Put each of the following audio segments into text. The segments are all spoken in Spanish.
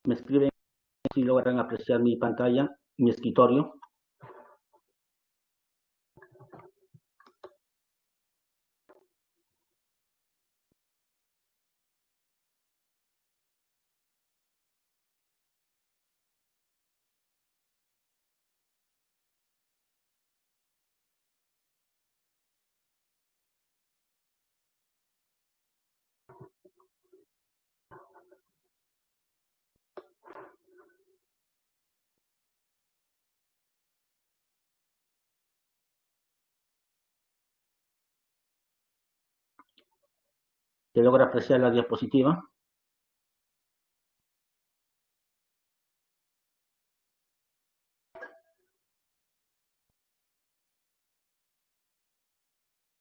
Me escriben si logran apreciar mi pantalla, mi escritorio. ¿Se logra apreciar la diapositiva?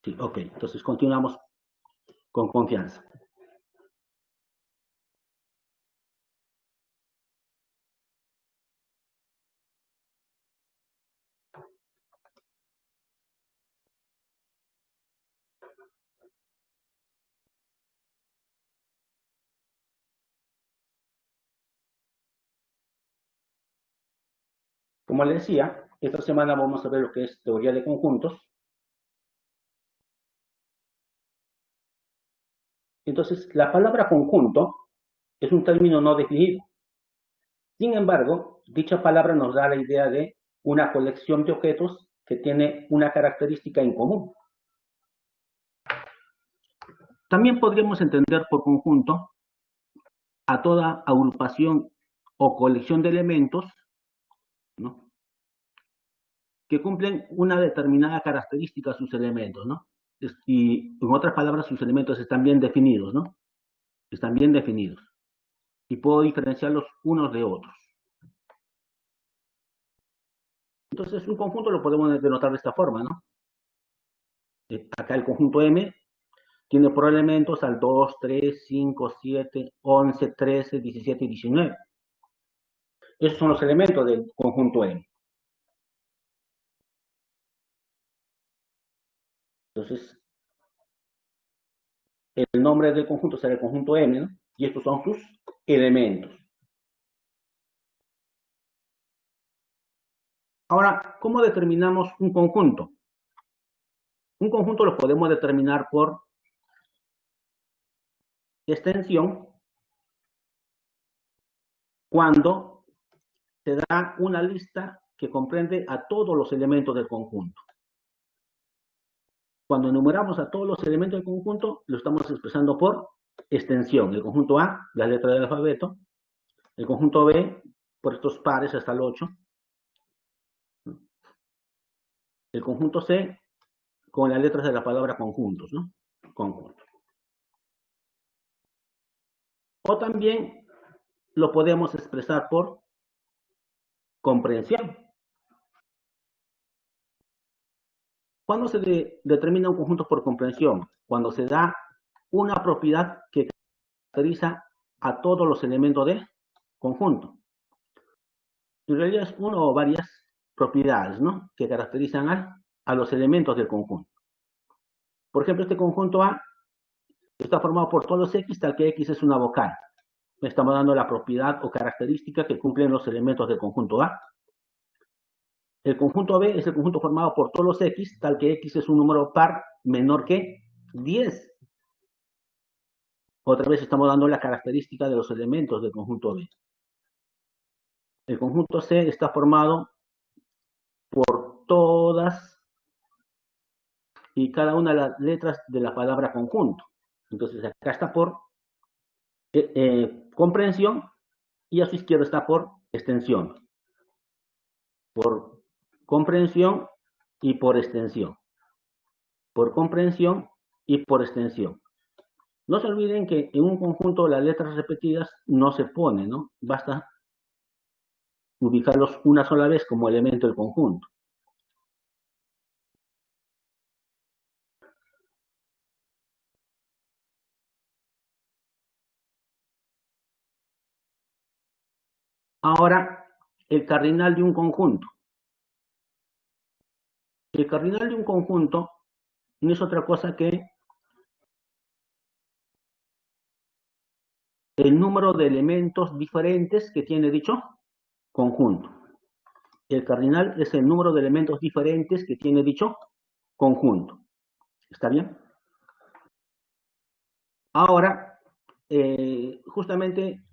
Sí, ok. Entonces continuamos con confianza. Como les decía, esta semana vamos a ver lo que es teoría de conjuntos. Entonces, la palabra conjunto es un término no definido. Sin embargo, dicha palabra nos da la idea de una colección de objetos que tiene una característica en común. También podríamos entender por conjunto a toda agrupación o colección de elementos, ¿no?, que cumplen una determinada característica a sus elementos, ¿no? Y en otras palabras, sus elementos están bien definidos, ¿no? Están bien definidos. Y puedo diferenciarlos unos de otros. Entonces, un conjunto lo podemos denotar de esta forma, ¿no? Acá el conjunto M tiene por elementos al 2, 3, 5, 7, 11, 13, 17 y 19. Esos son los elementos del conjunto M. Entonces, el nombre del conjunto será el conjunto M, ¿no? Y estos son sus elementos. Ahora, ¿cómo determinamos un conjunto? Un conjunto lo podemos determinar por extensión cuando se da una lista que comprende a todos los elementos del conjunto. Cuando enumeramos a todos los elementos del conjunto, lo estamos expresando por extensión. El conjunto A, la letra del alfabeto. El conjunto B, por estos pares hasta el 8. El conjunto C, con las letras de la palabra conjuntos, ¿no? Conjunto. O también lo podemos expresar por comprensión. ¿Cuándo se determina un conjunto por comprensión? Cuando se da una propiedad que caracteriza a todos los elementos del conjunto. En realidad es una o varias propiedades, ¿no?, que caracterizan a los elementos del conjunto. Por ejemplo, este conjunto A está formado por todos los X, tal que X es una vocal. Estamos dando la propiedad o característica que cumplen los elementos del conjunto A. El conjunto B es el conjunto formado por todos los X, tal que X es un número par menor que 10. Otra vez estamos dando la característica de los elementos del conjunto B. El conjunto C está formado por todas y cada una de las letras de la palabra conjunto. Entonces acá está por comprensión y a su izquierda está por extensión. Por comprensión y por extensión. Por comprensión y por extensión. No se olviden que en un conjunto las letras repetidas no se ponen, ¿no? Basta ubicarlos una sola vez como elemento del conjunto. Ahora, el cardinal de un conjunto. El cardinal de un conjunto no es otra cosa que el número de elementos diferentes que tiene dicho conjunto. El cardinal es el número de elementos diferentes que tiene dicho conjunto. ¿Está bien? Ahora, justamente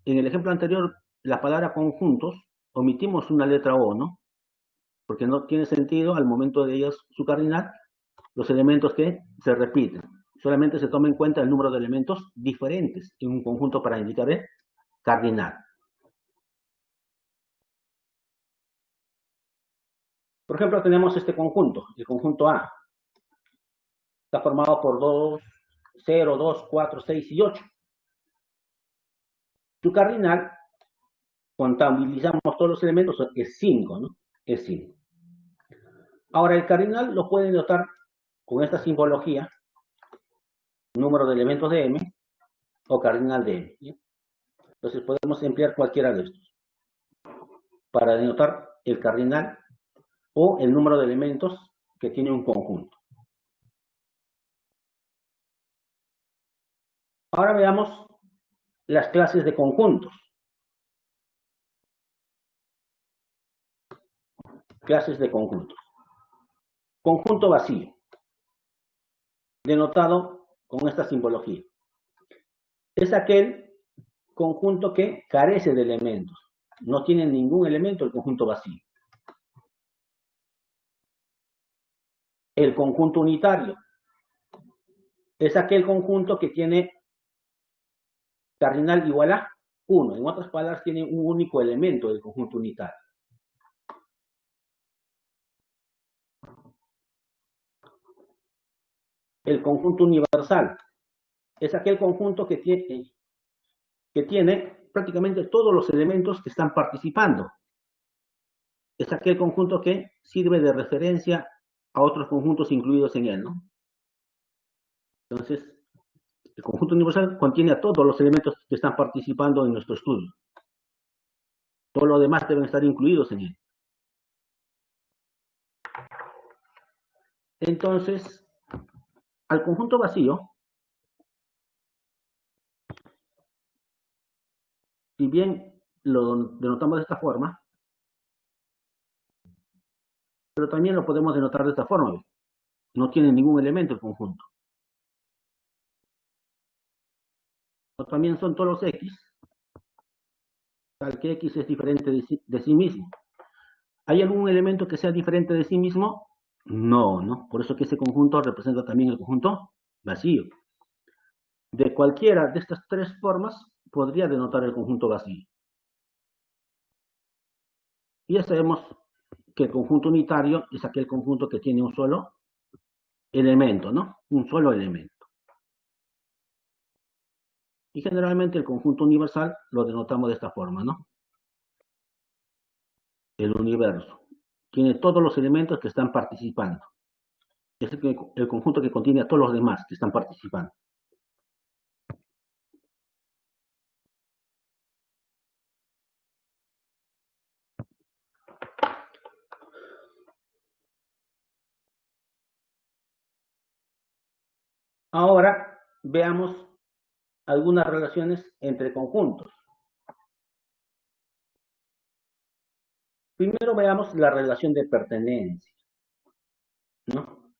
en el ejemplo anterior, la palabra conjuntos, omitimos una letra O, ¿no? Porque no tiene sentido al momento de ellos su cardinal, los elementos que se repiten. Solamente se toma en cuenta el número de elementos diferentes en un conjunto para indicar el cardinal. Por ejemplo, tenemos este conjunto, el conjunto A. Está formado por 2, 0, 2, 4, 6 y 8. Su cardinal, contabilizamos todos los elementos, es 5, ¿no? Es 5. Ahora, el cardinal lo pueden notar con esta simbología, número de elementos de M o cardinal de M. ¿Sí? Entonces podemos emplear cualquiera de estos para denotar el cardinal o el número de elementos que tiene un conjunto. Ahora veamos las clases de conjuntos. Clases de conjuntos. Conjunto vacío, denotado con esta simbología. Es aquel conjunto que carece de elementos. No tiene ningún elemento el conjunto vacío. El conjunto unitario es aquel conjunto que tiene cardinal igual a 1. En otras palabras, tiene un único elemento del conjunto unitario. El conjunto universal es aquel conjunto que tiene prácticamente todos los elementos que están participando. Es aquel conjunto que sirve de referencia a otros conjuntos incluidos en él, ¿no? Entonces, el conjunto universal contiene a todos los elementos que están participando en nuestro estudio. Todo lo demás deben estar incluidos en él. Entonces, al conjunto vacío, si bien lo denotamos de esta forma, pero también lo podemos denotar de esta forma. No tiene ningún elemento el conjunto. O también son todos los X, tal que X es diferente de sí mismo. ¿Hay algún elemento que sea diferente de sí mismo? No, ¿no? Por eso que ese conjunto representa también el conjunto vacío. De cualquiera de estas tres formas podría denotar el conjunto vacío. Y ya sabemos que el conjunto unitario es aquel conjunto que tiene un solo elemento, ¿no? Un solo elemento. Y generalmente el conjunto universal lo denotamos de esta forma, ¿no? El universo. Tiene todos los elementos que están participando. Es el conjunto que contiene a todos los demás que están participando. Ahora veamos algunas relaciones entre conjuntos. Primero veamos la relación de pertenencia, ¿no?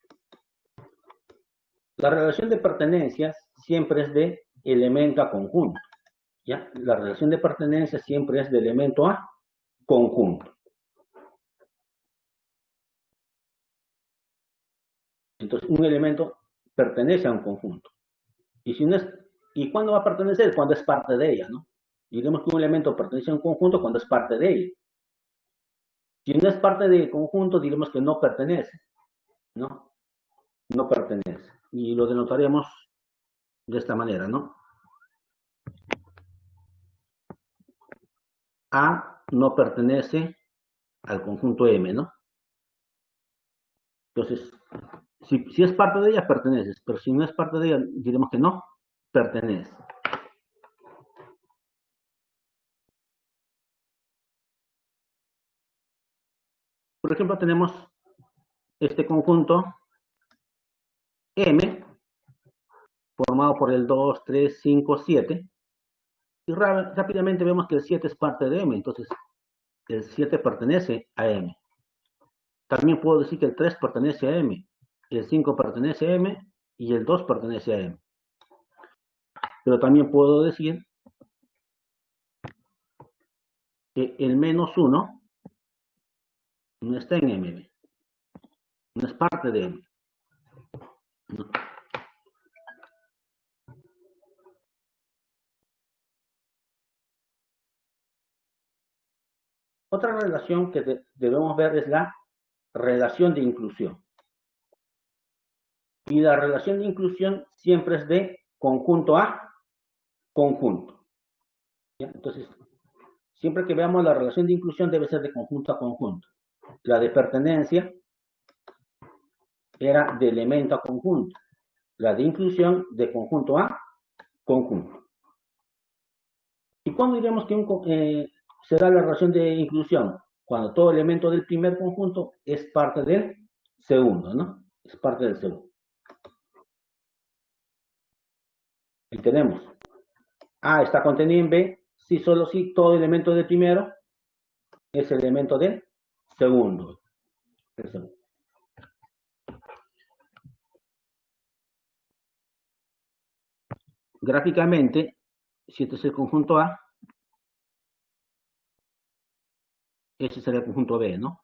La relación de pertenencia siempre es de elemento a conjunto, ¿ya? La relación de pertenencia siempre es de elemento a conjunto. Entonces, un elemento pertenece a un conjunto. Y si no es, ¿y cuándo va a pertenecer? Cuando es parte de ella, ¿no? Diremos que un elemento pertenece a un conjunto cuando es parte de ella. Si no es parte del conjunto, diremos que no pertenece, ¿no? No pertenece. Y lo denotaremos de esta manera, ¿no? A no pertenece al conjunto M, ¿no? Entonces, si es parte de ella, perteneces, pero si no es parte de ella, diremos que no pertenece. Por ejemplo, tenemos este conjunto M, formado por el 2, 3, 5, 7, Y rápidamente vemos que el 7 es parte de M, entonces el 7 pertenece a M. También puedo decir que el 3 pertenece a M, el 5 pertenece a M y el 2 pertenece a M. Pero también puedo decir que el -1 no está en M, no es parte de M. ¿No? Otra relación que debemos ver es la relación de inclusión. Y la relación de inclusión siempre es de conjunto a conjunto. ¿Ya? Entonces, siempre que veamos la relación de inclusión debe ser de conjunto a conjunto. La de pertenencia era de elemento a conjunto. La de inclusión de conjunto a conjunto. ¿Y cuándo diremos que se da la relación de inclusión? Cuando todo elemento del primer conjunto es parte del segundo, ¿no? Es parte del segundo. Y tenemos A está contenido en B si solo si todo elemento del primero es elemento del segundo. Del segundo. Gráficamente, si este es el conjunto A, ese será el conjunto B, ¿no?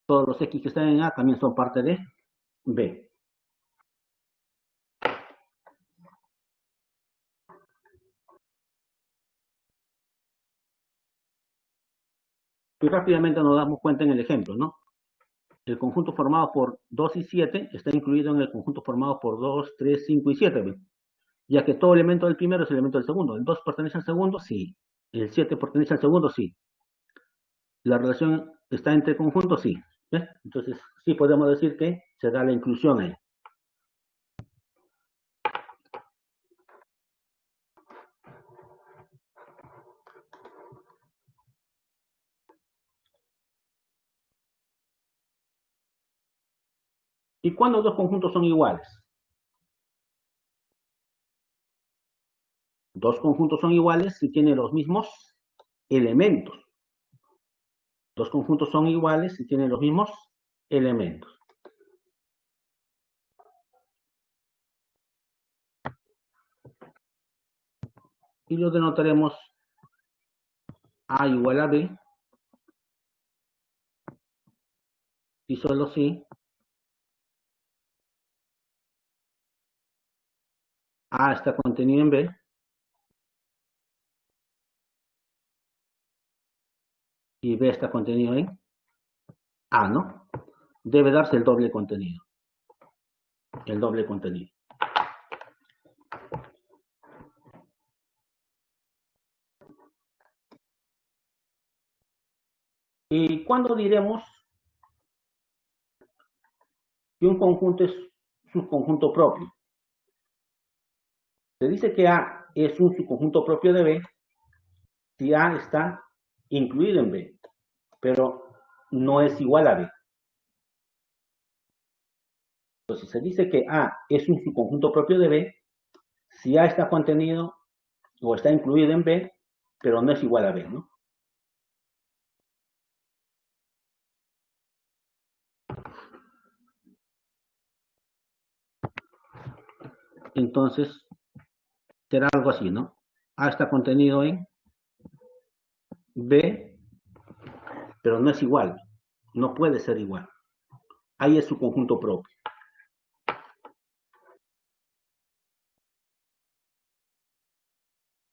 Todos los X que están en A también son parte de B. Y rápidamente nos damos cuenta en el ejemplo, ¿no? El conjunto formado por 2 y 7 está incluido en el conjunto formado por 2, 3, 5 y 7, ¿ve? Ya que todo elemento del primero es elemento del segundo. El 2 pertenece al segundo, sí. El 7 pertenece al segundo, sí. La relación está entre conjuntos, sí. ¿Ve? Entonces, sí podemos decir que se da la inclusión ahí. ¿Y cuándo dos conjuntos son iguales? Dos conjuntos son iguales si tienen los mismos elementos. Dos conjuntos son iguales si tienen los mismos elementos. Y lo denotaremos A igual a B y solo si A está contenido en B y B está contenido en A, ¿no? Debe darse el doble contenido. El doble contenido. ¿Y cuándo diremos que un conjunto es subconjunto propio? Se dice que A es un subconjunto propio de B si A está incluido en B, pero no es igual a B. Entonces se dice que A es un subconjunto propio de B si A está contenido o está incluido en B, pero no es igual a B, ¿no? Entonces será algo así, ¿no? A está contenido en B, pero no es igual, no puede ser igual. Ahí es su conjunto propio.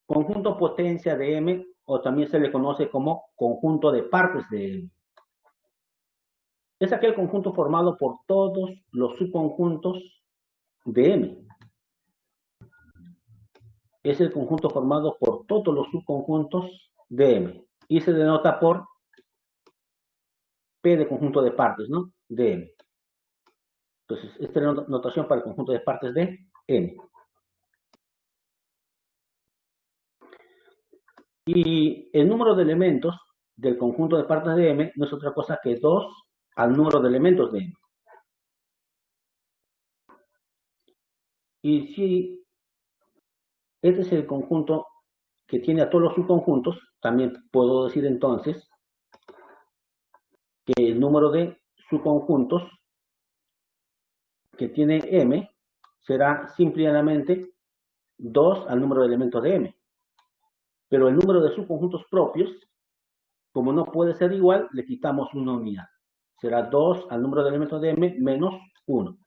Conjunto potencia de M, o también se le conoce como conjunto de partes de M. Es aquel conjunto formado por todos los subconjuntos de M. Es el conjunto formado por todos los subconjuntos de M. Y se denota por P de conjunto de partes, ¿no? De M. Entonces, esta es la notación para el conjunto de partes de M. Y el número de elementos del conjunto de partes de M no es otra cosa que 2 al número de elementos de M. Y si Este es el conjunto que tiene a todos los subconjuntos. También puedo decir entonces que el número de subconjuntos que tiene M será simplemente 2 al número de elementos de M. Pero el número de subconjuntos propios, como no puede ser igual, le quitamos una unidad. Será 2 al número de elementos de M menos 1.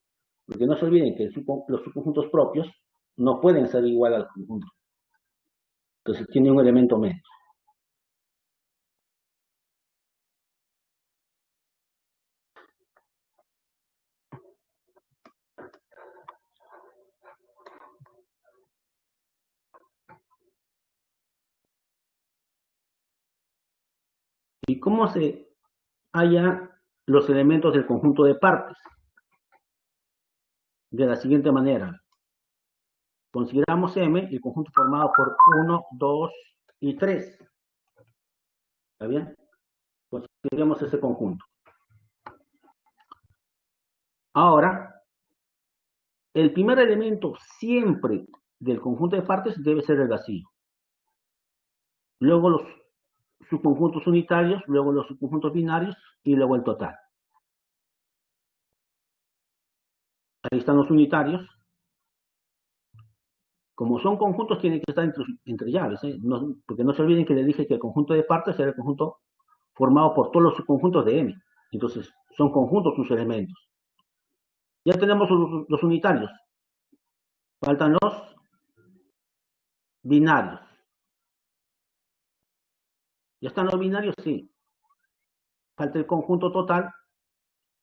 Porque no se olviden que los subconjuntos propios no pueden ser igual al conjunto. Entonces tiene un elemento menos. ¿Y cómo se hallan los elementos del conjunto de partes? De la siguiente manera. Consideramos M el conjunto formado por 1, 2 y 3. ¿Está bien? Consideremos ese conjunto. Ahora, el primer elemento siempre del conjunto de partes debe ser el vacío. Luego los subconjuntos unitarios, luego los subconjuntos binarios y luego el total. Ahí están los unitarios. Como son conjuntos, tienen que estar entre llaves, ¿eh? No, porque no se olviden que les dije que el conjunto de partes era el conjunto formado por todos los subconjuntos de M. Entonces, son conjuntos sus elementos. Ya tenemos los unitarios. Faltan los binarios. ¿Ya están los binarios? Sí. Falta el conjunto total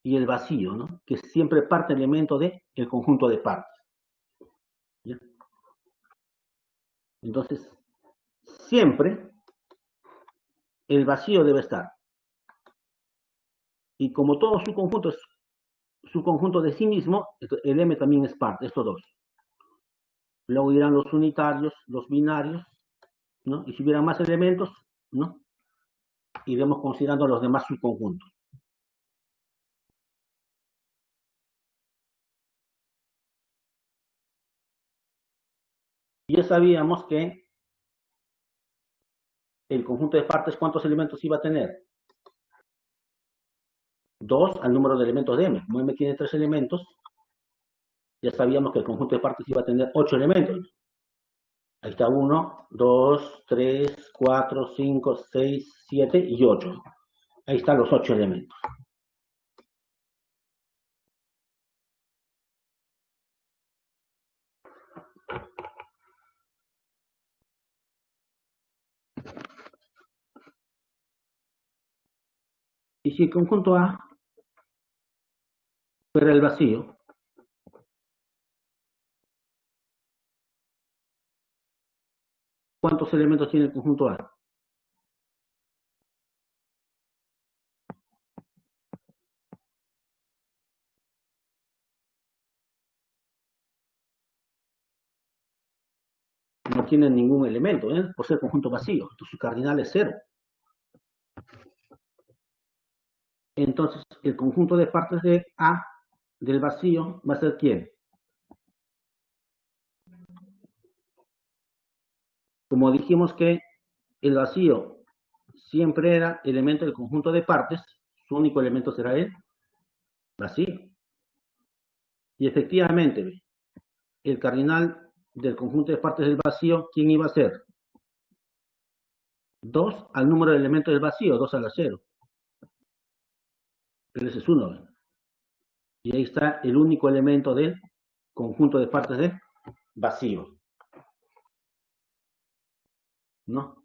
y el vacío, ¿no? Que siempre parte elemento del conjunto de partes. ¿Ya? Entonces, siempre el vacío debe estar. Y como todo subconjunto es subconjunto de sí mismo, el M también es parte, estos dos. Luego irán los unitarios, los binarios, ¿no? Y si hubiera más elementos, ¿no? Iremos considerando los demás subconjuntos. Ya sabíamos que el conjunto de partes, ¿cuántos elementos iba a tener? 2 al número de elementos de M. Como M tiene 3 elementos, ya sabíamos que el conjunto de partes iba a tener 8 elementos. Ahí está 1, 2, 3, 4, 5, 6, 7 y 8. Ahí están los 8 elementos. Y si el conjunto A fuera el vacío, ¿cuántos elementos tiene el conjunto A? No tiene ningún elemento, ¿eh? Por ser conjunto vacío. Entonces su cardinal es 0. Entonces el conjunto de partes de A del vacío va a ser ¿quién? Como dijimos que el vacío siempre era elemento del conjunto de partes, su único elemento será el vacío. Y efectivamente, el cardinal del conjunto de partes del vacío, ¿quién iba a ser? 2 al número de elementos del vacío, 2 a la 0. Pero ese es 1. Y ahí está el único elemento del conjunto de partes del vacío. ¿No?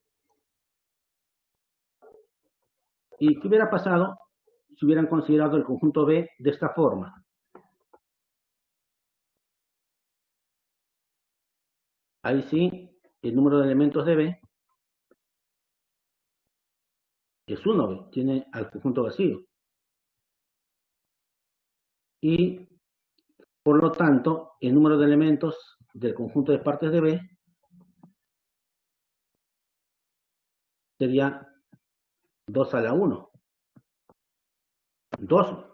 ¿Y qué hubiera pasado si hubieran considerado el conjunto B de esta forma? Ahí sí, el número de elementos de B es 1, tiene al conjunto vacío. Y por lo tanto, el número de elementos del conjunto de partes de B sería 2 a la 1. 2.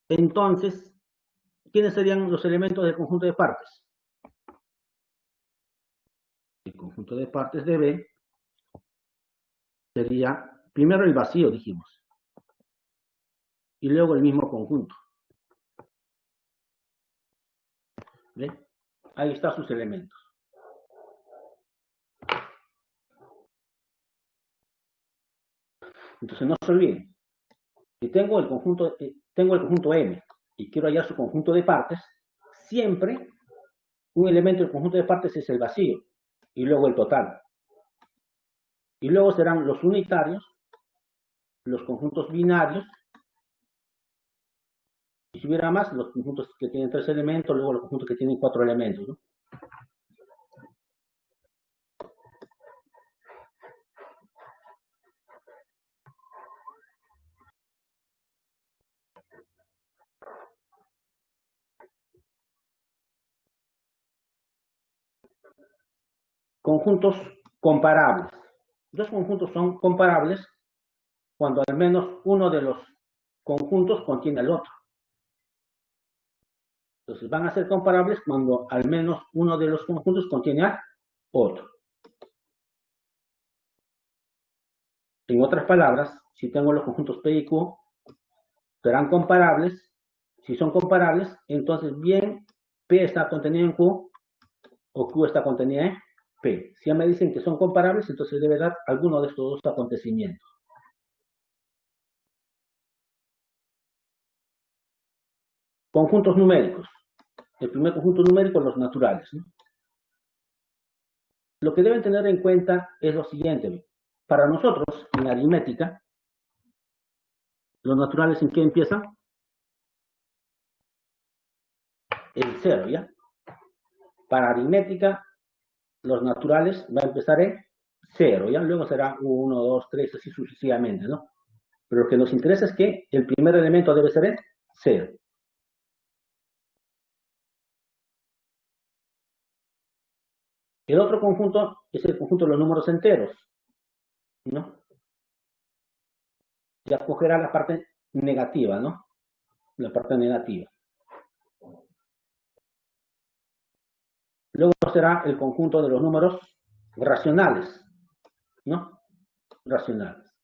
Entonces, ¿quiénes serían los elementos del conjunto de partes? conjunto de partes de B sería primero el vacío, dijimos, y luego el mismo conjunto. ¿Ve? Ahí están sus elementos. Entonces no se olviden, si tengo el conjunto M y quiero hallar su conjunto de partes, siempre un elemento del conjunto de partes es el vacío y luego el total. Y luego serán los unitarios, los conjuntos binarios, y si hubiera más, los conjuntos que tienen 3 elementos, luego los conjuntos que tienen 4 elementos, ¿no? Conjuntos comparables. Dos conjuntos son comparables cuando al menos uno de los conjuntos contiene al otro. Entonces van a ser comparables cuando al menos uno de los conjuntos contiene al otro. En otras palabras, si tengo los conjuntos P y Q, serán comparables. Si son comparables, entonces bien P está contenido en Q o Q está contenida en P. Si ya me dicen que son comparables, entonces debe dar alguno de estos dos acontecimientos. Conjuntos numéricos. El primer conjunto numérico, los naturales, ¿no? Lo que deben tener en cuenta es lo siguiente. Para nosotros, en aritmética, los naturales, ¿en qué empiezan? En 0, ¿ya? Para aritmética, los naturales va a empezar en 0, ¿ya? Luego será 1, 2, 3, así sucesivamente, ¿no? Pero lo que nos interesa es que el primer elemento debe ser en 0. El otro conjunto es el conjunto de los números enteros, ¿no? Ya cogerá la parte negativa, ¿no? La parte negativa. Luego será el conjunto de los números racionales, ¿no? Racionales.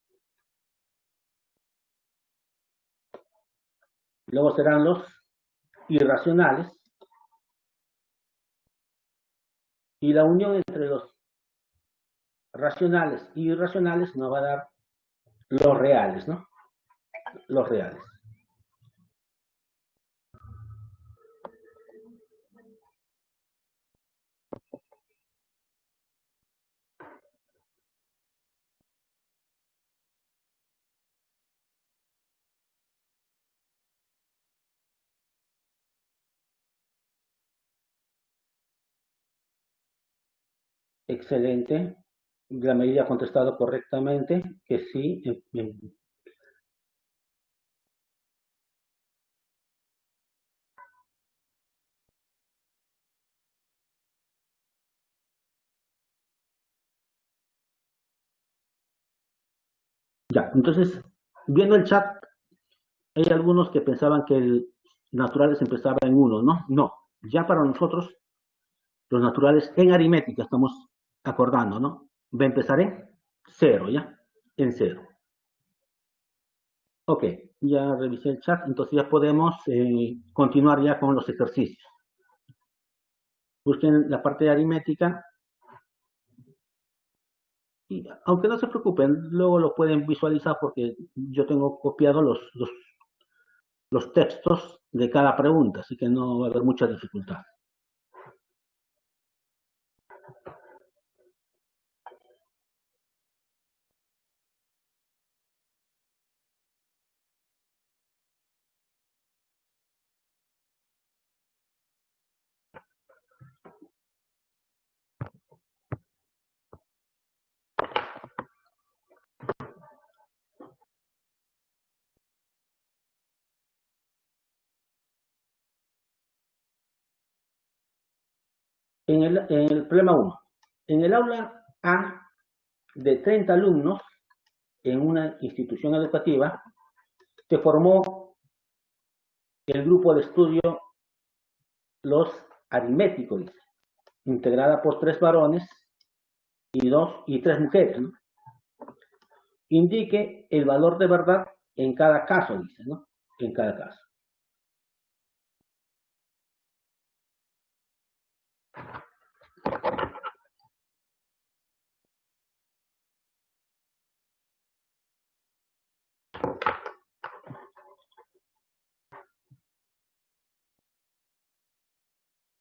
Luego serán los irracionales. Y la unión entre los racionales y irracionales nos va a dar los reales, ¿no? Los reales. Excelente. La mayoría ha contestado correctamente que sí. Ya, entonces, viendo el chat, hay algunos que pensaban que el naturales empezaba en 1, ¿no? No, ya para nosotros, los naturales en aritmética, estamos acordando, ¿no? Va a empezar en 0, ¿ya? En 0. Ok, ya revisé el chat, entonces ya podemos continuar ya con los ejercicios. Busquen la parte de aritmética y aunque no se preocupen, luego lo pueden visualizar porque yo tengo copiado los textos de cada pregunta, así que no va a haber mucha dificultad. En el problema 1, en el aula A de 30 alumnos en una institución educativa, se formó el grupo de estudio Los Aritméticos, integrada por 3 varones y tres mujeres, ¿no? Indique el valor de verdad en cada caso, dice, ¿no? En cada caso.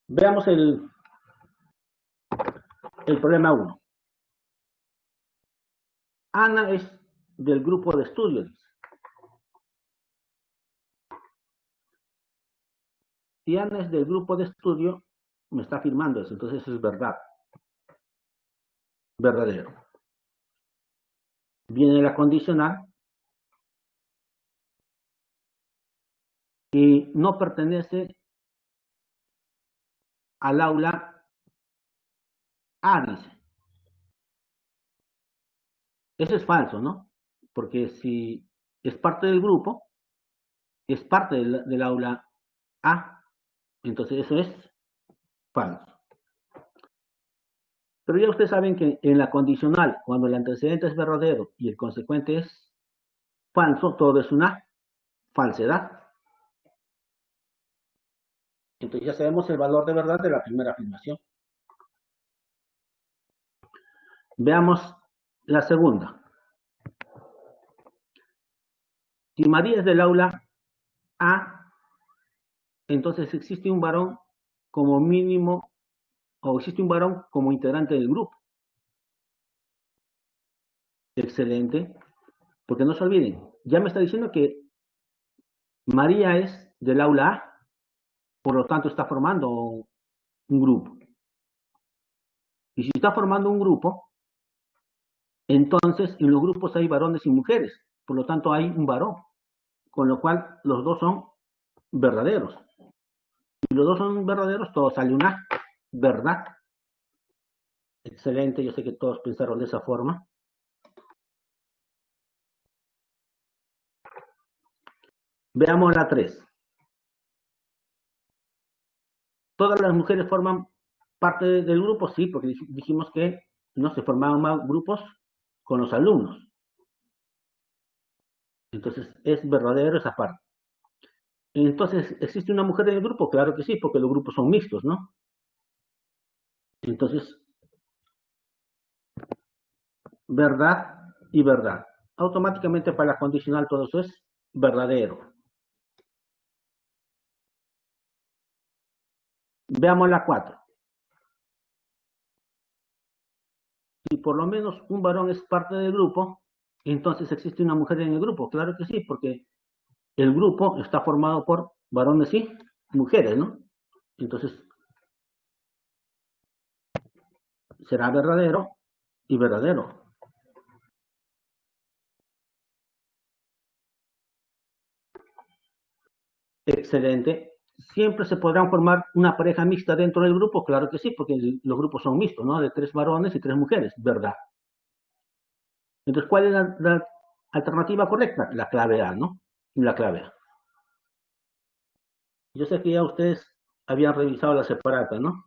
Veamos el problema uno. Ana es del grupo de estudio, dice. Si Ana es del grupo de estudio, me está afirmando eso, entonces eso es verdad, verdadero. Viene la condicional y no pertenece al aula A, dice. Eso es falso, ¿no? Porque si es parte del grupo, es parte del aula A, entonces eso es falso. Pero ya ustedes saben que en la condicional, cuando el antecedente es verdadero y el consecuente es falso, todo es una falsedad. Entonces ya sabemos el valor de verdad de la primera afirmación. Veamos la segunda. Si María es del aula A, entonces existe un varón como mínimo o existe un varón como integrante del grupo. Excelente, porque no se olviden, ya me está diciendo que María es del aula A, por lo tanto está formando un grupo. Y si está formando un grupo, entonces en los grupos hay varones y mujeres, por lo tanto hay un varón, con lo cual los dos son verdaderos. Si los dos son verdaderos, todo sale una verdad. Excelente, yo sé que todos pensaron de esa forma. Veamos la 3. ¿Todas las mujeres forman parte del grupo? Sí, porque dijimos que no se formaban más grupos con los alumnos. Entonces, es verdadero esa parte. Entonces, ¿existe una mujer en el grupo? Claro que sí, porque los grupos son mixtos, ¿no? Entonces, verdad y verdad. Automáticamente para la condicional todo eso es verdadero. Veamos la 4. Si por lo menos un varón es parte del grupo, entonces existe una mujer en el grupo. Claro que sí, porque el grupo está formado por varones y mujeres, ¿no? Entonces, será verdadero y verdadero. Excelente. ¿Siempre se podrán formar una pareja mixta dentro del grupo? Claro que sí, porque los grupos son mixtos, ¿no? De 3 varones y 3 mujeres, ¿verdad? Entonces, ¿cuál es la alternativa correcta? La clave A, ¿no? La clave A. Yo sé que ya ustedes habían revisado la separata, ¿no?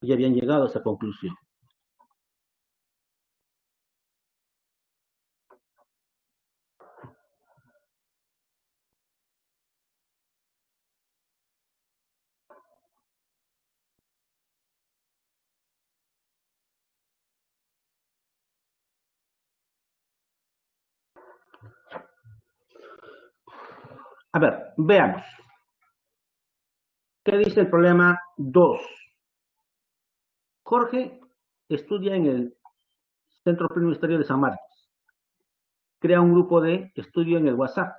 Y habían llegado a esa conclusión. A ver, veamos. ¿Qué dice el problema 2? Jorge estudia en el Centro Preuniversitario de San Marcos. Crea un grupo de estudio en el WhatsApp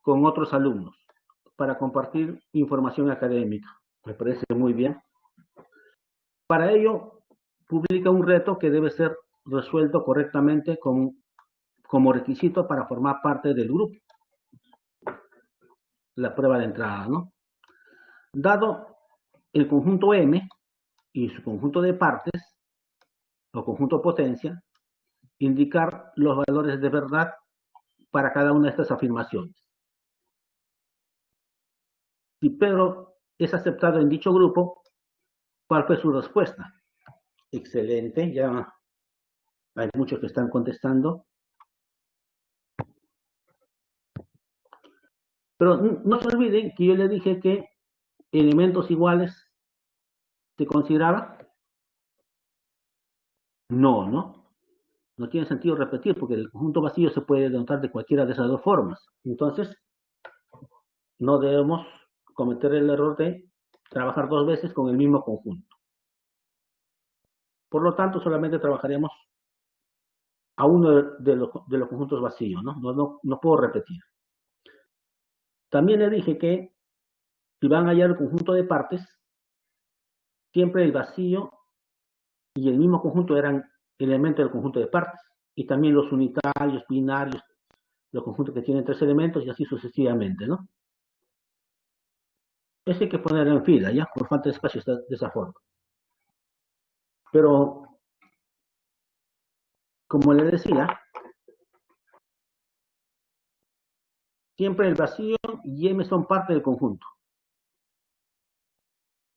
con otros alumnos para compartir información académica. Me parece muy bien. Para ello, publica un reto que debe ser resuelto correctamente como requisito para formar parte del grupo. La prueba de entrada, ¿no? Dado el conjunto M y su conjunto de partes, o conjunto potencia, indicar los valores de verdad para cada una de estas afirmaciones. Si Pedro es aceptado en dicho grupo, ¿cuál fue su respuesta? Excelente, ya hay muchos que están contestando. Pero no se olviden que yo le dije que elementos iguales se consideraba. No, ¿no? No tiene sentido repetir porque el conjunto vacío se puede denotar de cualquiera de esas dos formas. Entonces, no debemos cometer el error de trabajar dos veces con el mismo conjunto. Por lo tanto, solamente trabajaremos a uno de los conjuntos vacíos, ¿no? No puedo repetir. También le dije que si van a hallar el conjunto de partes, siempre el vacío y el mismo conjunto eran elementos del conjunto de partes. Y también los unitarios, binarios, los conjuntos que tienen tres elementos y así sucesivamente, ¿no? Eso hay que ponerlo en fila, ¿ya? Por falta de espacio está de esa forma. Pero, como le decía, siempre el vacío y M son parte del conjunto.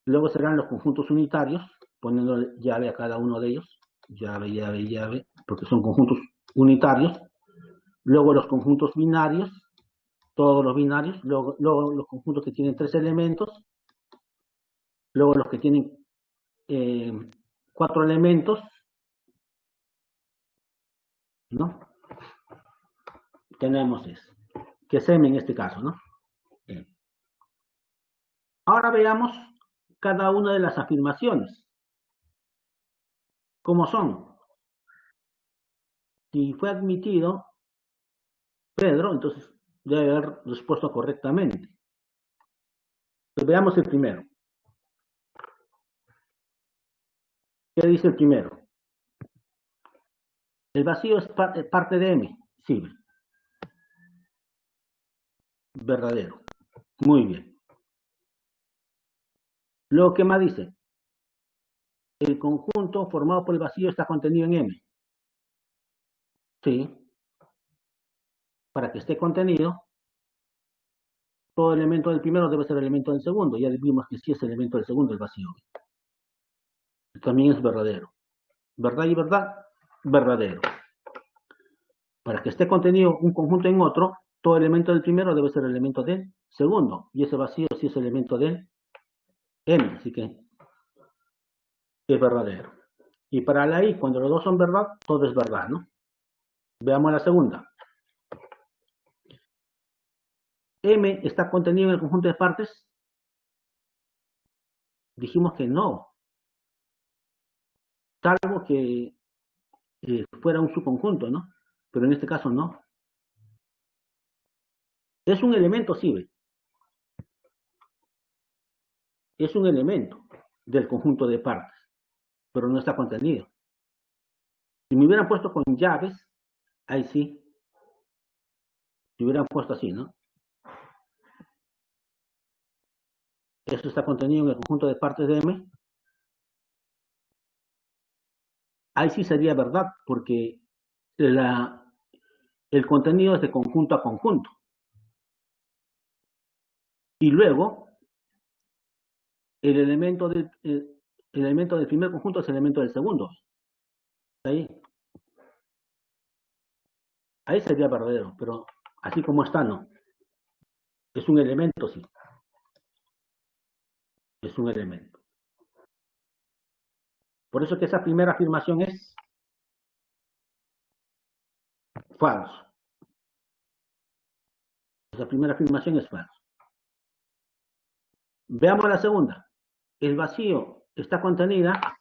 Luego serán los conjuntos unitarios, poniendo llave a cada uno de ellos. Llave, llave, llave, porque son conjuntos unitarios. Luego los conjuntos binarios, todos los binarios. Luego los conjuntos que tienen tres elementos. Luego los que tienen cuatro elementos, ¿no? Tenemos eso, que es M en este caso, ¿no? Ahora veamos cada una de las afirmaciones. ¿Cómo son? Si fue admitido Pedro, entonces debe haber respuesto correctamente. Pues veamos el primero. ¿Qué dice el primero? El vacío es parte de M. Sí, verdadero. Muy bien. Luego, ¿qué más dice? El conjunto formado por el vacío está contenido en M. Sí. Para que esté contenido, todo elemento del primero debe ser elemento del segundo. Ya vimos que sí es elemento del segundo el vacío. También es verdadero. Verdad y verdad, verdadero. Para que esté contenido un conjunto en otro, todo elemento del primero debe ser elemento del segundo. Y ese vacío sí es elemento del M. Así que es verdadero. Y para la I, cuando los dos son verdad, todo es verdad, ¿no? Veamos la segunda. M está contenido en el conjunto de partes. Dijimos que no, salvo que fuera un subconjunto, ¿no? Pero en este caso no. Es un elemento, sí, ¿ve? Es un elemento del conjunto de partes, pero no está contenido. Si me hubieran puesto con llaves, ahí sí, si hubieran puesto así, ¿no? Esto está contenido en el conjunto de partes de M. Ahí sí sería verdad, porque el contenido es de conjunto a conjunto. Y luego, el elemento del primer conjunto es el elemento del segundo. Ahí, ahí sería verdadero, pero así como está, no. Es un elemento, sí. Es un elemento. Por eso que esa primera afirmación es falso. Esa primera afirmación es falsa. Veamos la segunda. El vacío está contenida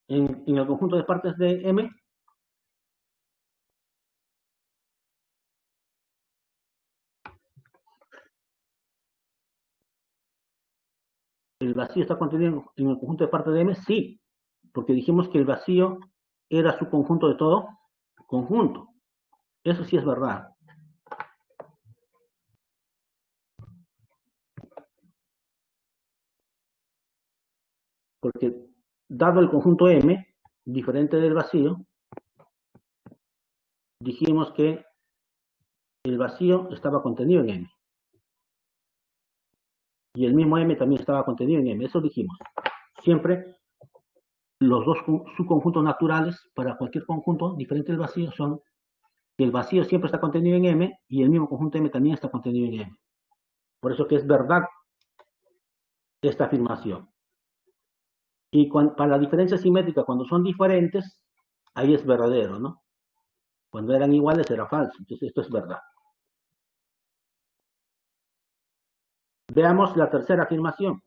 en el conjunto de partes de M. ¿El vacío está contenido en el conjunto de partes de M? Sí, porque dijimos que el vacío era su conjunto de todo conjunto. Eso sí es verdad. Porque dado el conjunto M, diferente del vacío, dijimos que el vacío estaba contenido en M. y el mismo M también estaba contenido en M. Eso dijimos. Siempre los dos subconjuntos naturales para cualquier conjunto diferente del vacío son que el vacío siempre está contenido en M y el mismo conjunto M también está contenido en M. Por eso que es verdad esta afirmación. Y para la diferencia simétrica, cuando son diferentes, ahí es verdadero, ¿no? Cuando eran iguales era falso. Entonces esto es verdad. Veamos la tercera afirmación.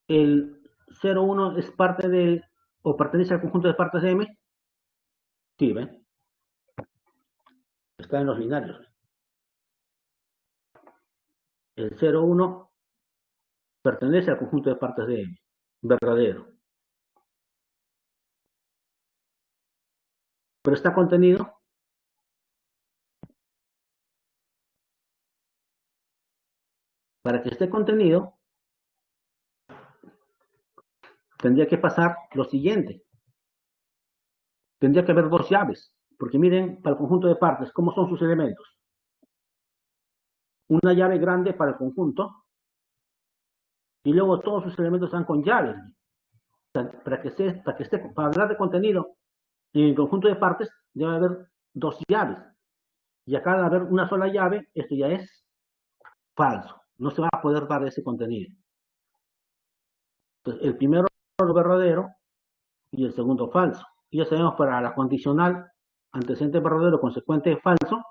El 0,1 es parte del, o pertenece al conjunto de partes de M. Sí, ¿ven? Está en los binarios. El 0,1 pertenece al conjunto de partes de M. Verdadero. Pero está contenido. Para que esté contenido, tendría que pasar lo siguiente. Tendría que haber dos llaves. Porque miren, para el conjunto de partes, ¿cómo son sus elementos? Una llave grande para el conjunto y luego todos sus elementos están con llaves. Para hablar de contenido en el conjunto de partes, debe haber dos llaves. Y acá al haber una sola llave, esto ya es falso. No se va a poder dar ese contenido. Entonces, el primero es verdadero y el segundo falso. Y ya sabemos para la condicional antecedente verdadero, consecuente falso,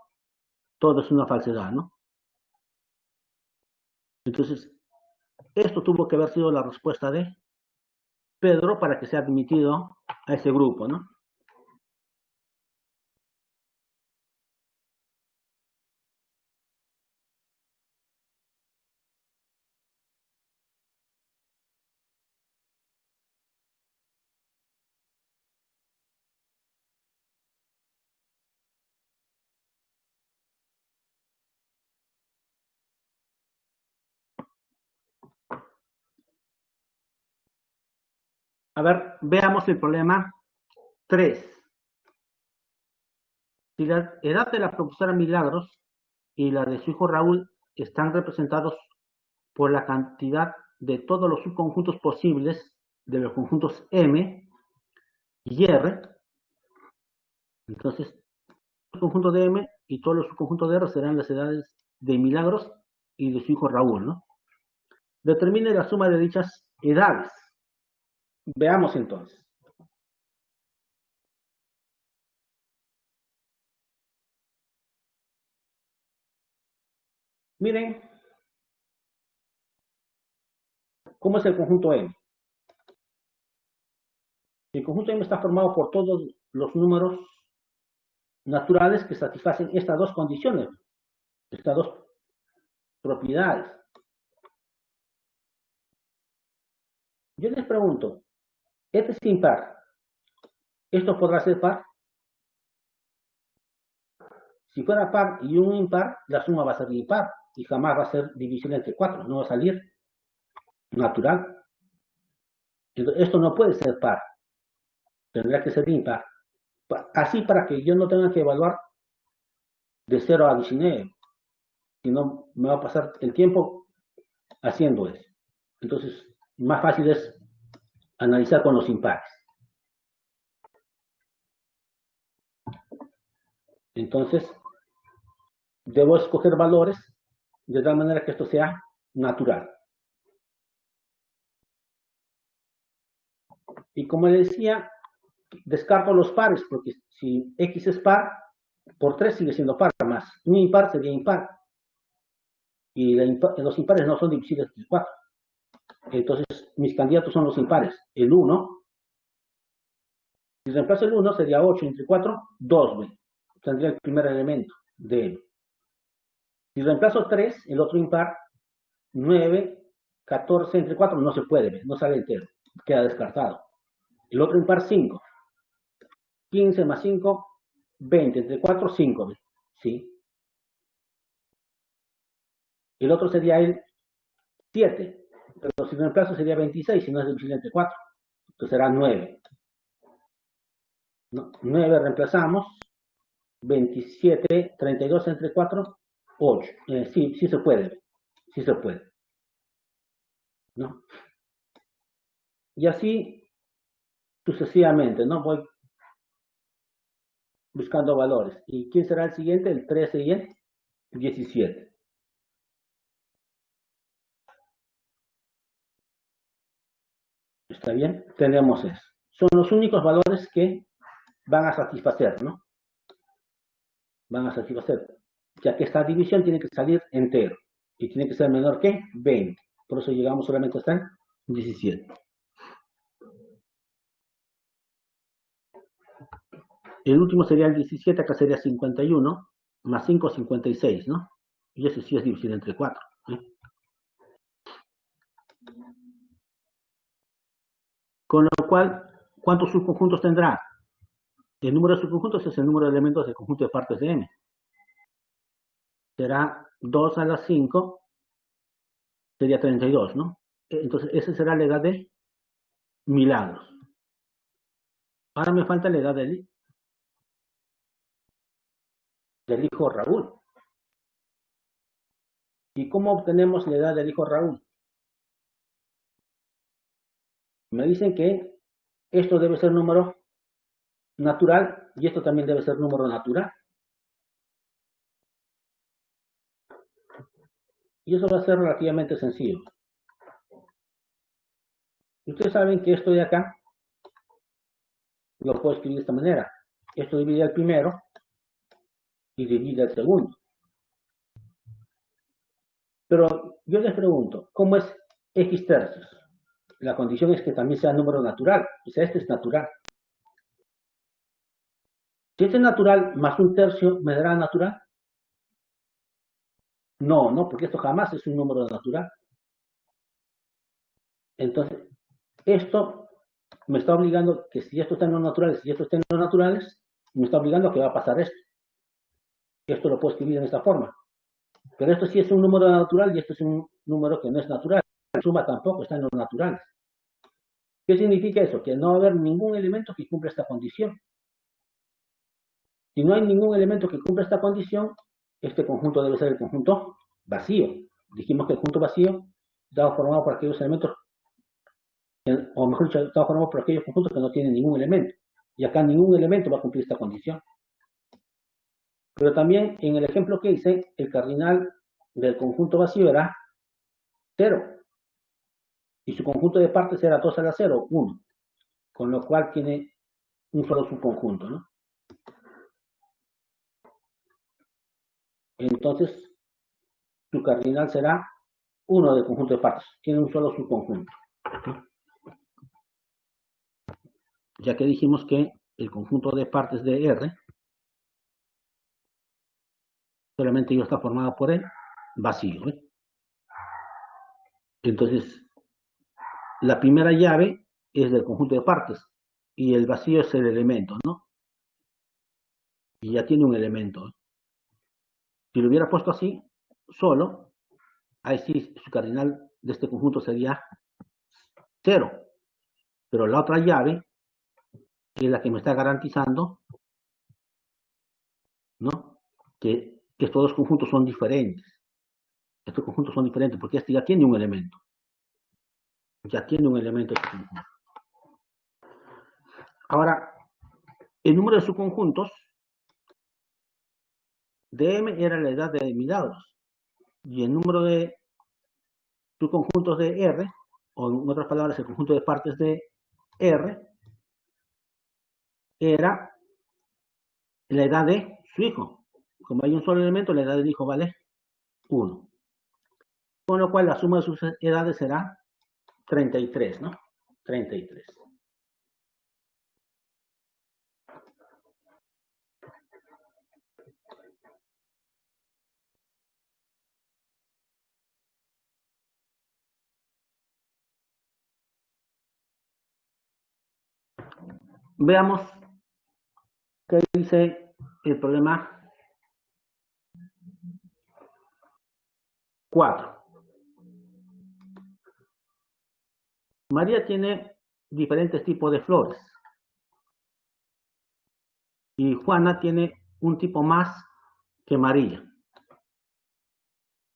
todo es una falsedad, ¿no? Entonces, esto tuvo que haber sido la respuesta de Pedro para que sea admitido a ese grupo, ¿no? A ver, veamos el problema 3. Si la edad de la profesora Milagros y la de su hijo Raúl están representados por la cantidad de todos los subconjuntos posibles de los conjuntos M y R, entonces el conjunto de M y todos los subconjuntos de R serán las edades de Milagros y de su hijo Raúl, ¿no? Determine la suma de dichas edades. Veamos entonces. Miren cómo es el conjunto M. El conjunto M está formado por todos los números naturales que satisfacen estas dos condiciones, estas dos propiedades. Yo les pregunto, este es impar, ¿esto podrá ser par? Si fuera par y un impar, la suma va a ser impar y jamás va a ser división entre 4, no va a salir natural. Entonces, esto no puede ser par, tendrá que ser impar. Así para que yo no tenga que evaluar de 0 a 19, sino me va a pasar el tiempo haciendo eso. Entonces, más fácil es analizar con los impares. Entonces, debo escoger valores de tal manera que esto sea natural. Y como le decía, descarto los pares, porque si X es par, por 3 sigue siendo par, más un impar sería impar. Y los impares no son divisibles entre 4. Entonces, mis candidatos son los impares. El 1, si reemplazo el 1, sería 8 entre 4, 2B. Tendría el primer elemento de él. Si reemplazo 3, el otro impar, 9, 14 entre 4, no se puede, no sale entero, queda descartado. El otro impar, 5. 15 más 5, 20 entre 4, 5. ¿Sí? El otro sería el 7. Pero si reemplazo sería 26, si no es divisible entre 4. Entonces será 9. ¿No? 9 reemplazamos. 27, 32 entre 4, 8. Sí, sí se puede. Sí se puede. ¿No? Y así sucesivamente, ¿no? Voy buscando valores. ¿Y quién será el siguiente? El 13 y el 17. ¿Está bien? Tenemos eso. Son los únicos valores que van a satisfacer, ¿no? Van a satisfacer. Ya que esta división tiene que salir entero. Y tiene que ser menor que 20. Por eso llegamos solamente hasta 17. El último sería el 17, acá sería 51, más 5, 56, ¿no? Y ese sí es divisible entre 4. ¿Eh? Con lo cual, ¿cuántos subconjuntos tendrá? El número de subconjuntos es el número de elementos del conjunto de partes de M. Será 2 a la 5, sería 32, ¿no? Entonces, esa será la edad de Milagros. Ahora me falta la edad del hijo Raúl. ¿Y cómo obtenemos la edad del hijo Raúl? Me dicen que esto debe ser número natural y esto también debe ser número natural. Y eso va a ser relativamente sencillo. Ustedes saben que esto de acá lo puedo escribir de esta manera. Esto divide al primero y divide al segundo. Pero yo les pregunto, ¿cómo es x tercios? La condición es que también sea número natural. O sea, este es natural. Si este es natural más un tercio, ¿me dará natural? No, no, porque esto jamás es un número natural. Entonces, esto me está obligando que si esto está en los naturales y esto está en los naturales, me está obligando a que va a pasar esto. Esto lo puedo escribir en esta forma. Pero esto sí es un número natural y esto es un número que no es natural. La suma tampoco está en los naturales. ¿Qué significa eso? Que no va a haber ningún elemento que cumpla esta condición. Si no hay ningún elemento que cumpla esta condición, este conjunto debe ser el conjunto vacío. Dijimos que el conjunto vacío estaba formado por aquellos elementos, o mejor dicho, estaba formado por aquellos conjuntos que no tienen ningún elemento. Y acá ningún elemento va a cumplir esta condición. Pero también en el ejemplo que hice, el cardinal del conjunto vacío era 0. Y su conjunto de partes era 2 a la 0, 1. Con lo cual tiene un solo subconjunto, ¿no? Entonces, su cardinal será 1 del conjunto de partes. Tiene un solo subconjunto. Ya que dijimos que el conjunto de partes de R solamente está formado por el vacío. ¿Eh? Entonces, la primera llave es del conjunto de partes y el vacío es el elemento, ¿no? Y ya tiene un elemento. Si lo hubiera puesto así, solo, ahí sí su cardinal de este conjunto sería 0. Pero la otra llave es la que me está garantizando, ¿no? Que estos dos conjuntos son diferentes. Estos conjuntos son diferentes porque este ya tiene un elemento. Ya tiene un elemento este conjunto. Ahora, el número de subconjuntos de M era la edad de Milagros. Y el número de subconjuntos de R, o en otras palabras, el conjunto de partes de R, era la edad de su hijo. Como hay un solo elemento, la edad del hijo vale 1. Con lo cual la suma de sus edades será 33, ¿no? 33. Veamos qué dice el problema 4. María tiene diferentes tipos de flores y Juana tiene un tipo más que María.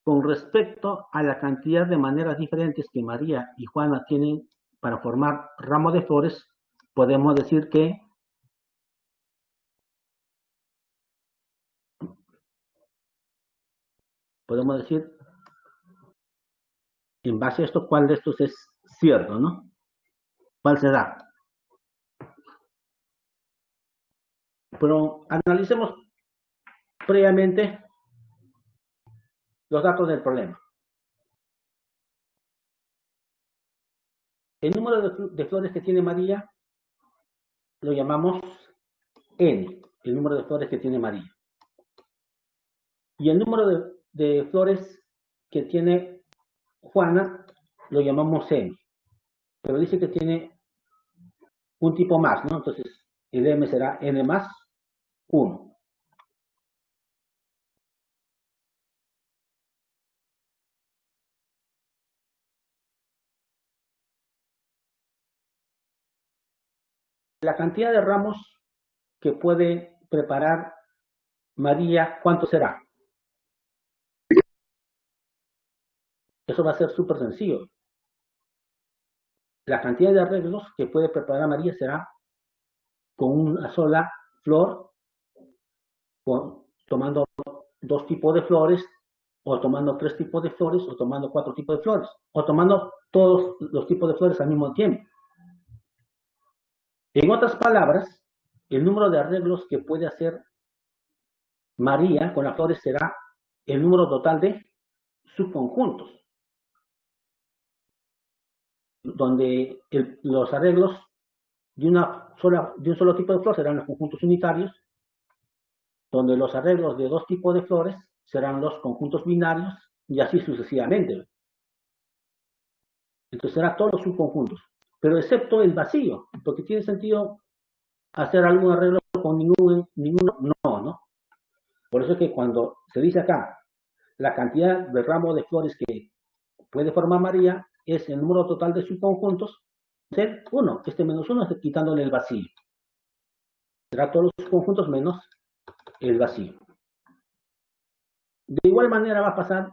Con respecto a la cantidad de maneras diferentes que María y Juana tienen para formar ramos de flores, podemos decir que en base a esto, cuál de estos es cierto, ¿no? ¿Cuál será? Pero analicemos previamente los datos del problema. El número de flores que tiene María lo llamamos N, el número de flores que tiene María. Y el número de flores que tiene Juana lo llamamos M. Pero dice que tiene un tipo más, ¿no? Entonces, el M será N más 1. La cantidad de ramos que puede preparar María, ¿cuánto será? Eso va a ser súper sencillo. La cantidad de arreglos que puede preparar María será con una sola flor, tomando dos tipos de flores, o tomando tres tipos de flores, o tomando cuatro tipos de flores, o tomando todos los tipos de flores al mismo tiempo. En otras palabras, el número de arreglos que puede hacer María con las flores será el número total de subconjuntos, donde los arreglos de un solo tipo de flor serán los conjuntos unitarios, donde los arreglos de dos tipos de flores serán los conjuntos binarios, y así sucesivamente. Entonces serán todos los subconjuntos, pero excepto el vacío, porque tiene sentido hacer algún arreglo con ninguno, no. Por eso es que cuando se dice acá, la cantidad de ramos de flores que puede formar María es el número total de subconjuntos, ser 1, este menos 1 es quitándole el vacío. Será todos los subconjuntos menos el vacío. De igual manera va a pasar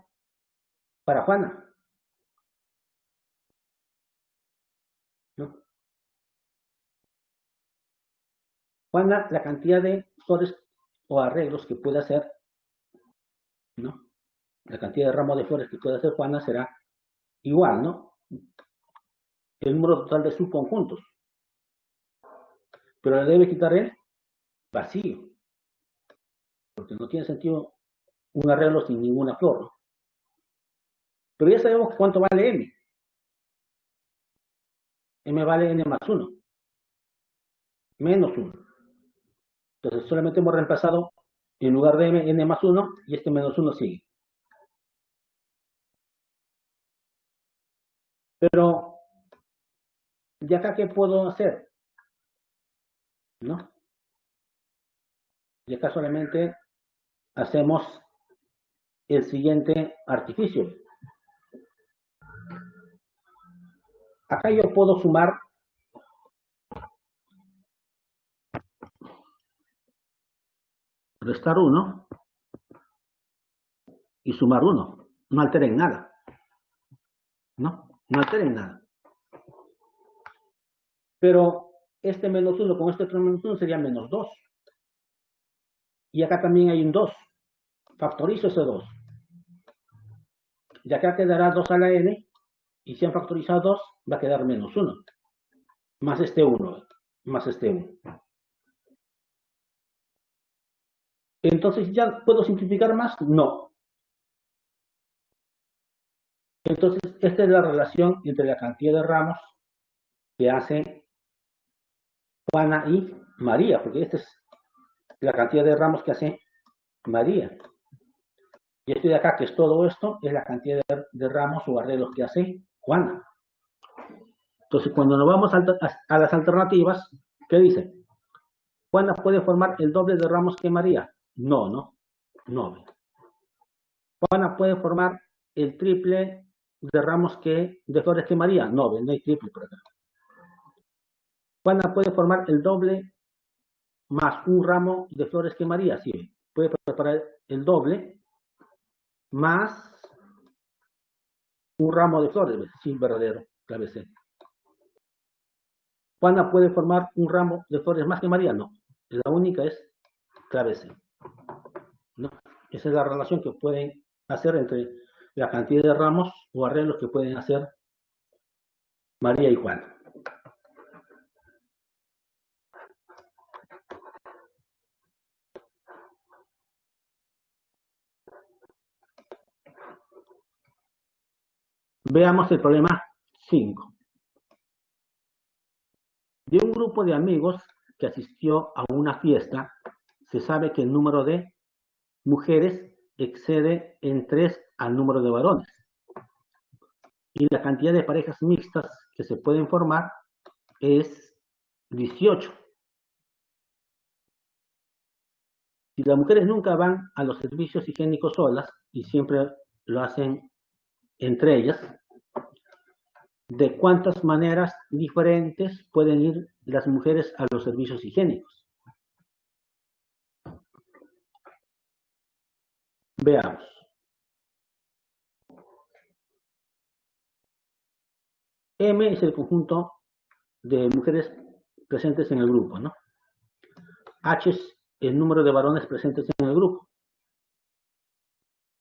para Juana, ¿no? Juana, la cantidad de flores o arreglos que puede hacer, ¿no? La cantidad de ramos de flores que puede hacer Juana será igual, ¿no? El número total de subconjuntos. Pero le debe quitar el vacío, porque no tiene sentido un arreglo sin ninguna flor, ¿no? Pero ya sabemos cuánto vale M. M vale N más 1, menos 1. Entonces solamente hemos reemplazado en lugar de M, N más 1, y este menos 1 sigue. Pero, ¿y acá qué puedo hacer? ¿No? Y acá solamente hacemos el siguiente artificio. Acá yo puedo sumar restar 1 y sumar 1. No alteren nada. No alteren nada. Pero este menos 1 con este otro menos 1 sería menos 2. Y acá también hay un 2. Factorizo ese 2. Y acá quedará 2 a la n. Y si han factorizado 2, va a quedar menos 1. Más este 1. Más este 1. Entonces, ¿ya puedo simplificar más? No. Entonces, esta es la relación entre la cantidad de ramos que hace Juana y María, porque esta es la cantidad de ramos que hace María. Y esto de acá, que es todo esto, es la cantidad de ramos o arreglos que hace Juana. Entonces, cuando nos vamos a las alternativas, ¿qué dice? ¿Juana puede formar el doble de ramos que María? No. ¿Juana puede formar el triple de ramos de flores que María? No hay triple por acá. ¿Juana puede formar el doble más un ramo de flores que María, sí, puede preparar el doble más un ramo de flores, sí, verdadero, clave C. Juana puede formar un ramo de flores más que María, no. La única es clave C. ¿No? Esa es la relación que pueden hacer entre la cantidad de ramos o arreglos que pueden hacer María y Juana. Veamos el problema 5. De un grupo de amigos que asistió a una fiesta, se sabe que el número de mujeres excede en 3 al número de varones. Y la cantidad de parejas mixtas que se pueden formar es 18. Si las mujeres nunca van a los servicios higiénicos solas y siempre lo hacen entre ellas, ¿de cuántas maneras diferentes pueden ir las mujeres a los servicios higiénicos? Veamos. M es el conjunto de mujeres presentes en el grupo, ¿no? H es el número de varones presentes en el grupo.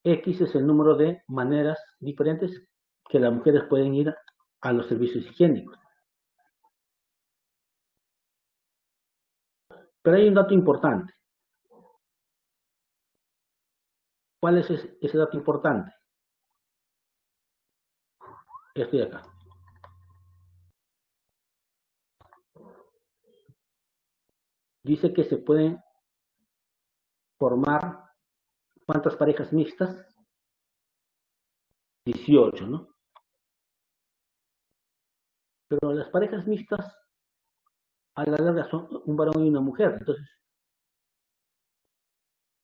X es el número de maneras diferentes que las mujeres pueden ir a los servicios higiénicos. Pero hay un dato importante. ¿Cuál es ese dato importante? Este de acá. Dice que se pueden formar, ¿cuántas parejas mixtas? 18, ¿no? Pero las parejas mixtas a la larga son un varón y una mujer. Entonces,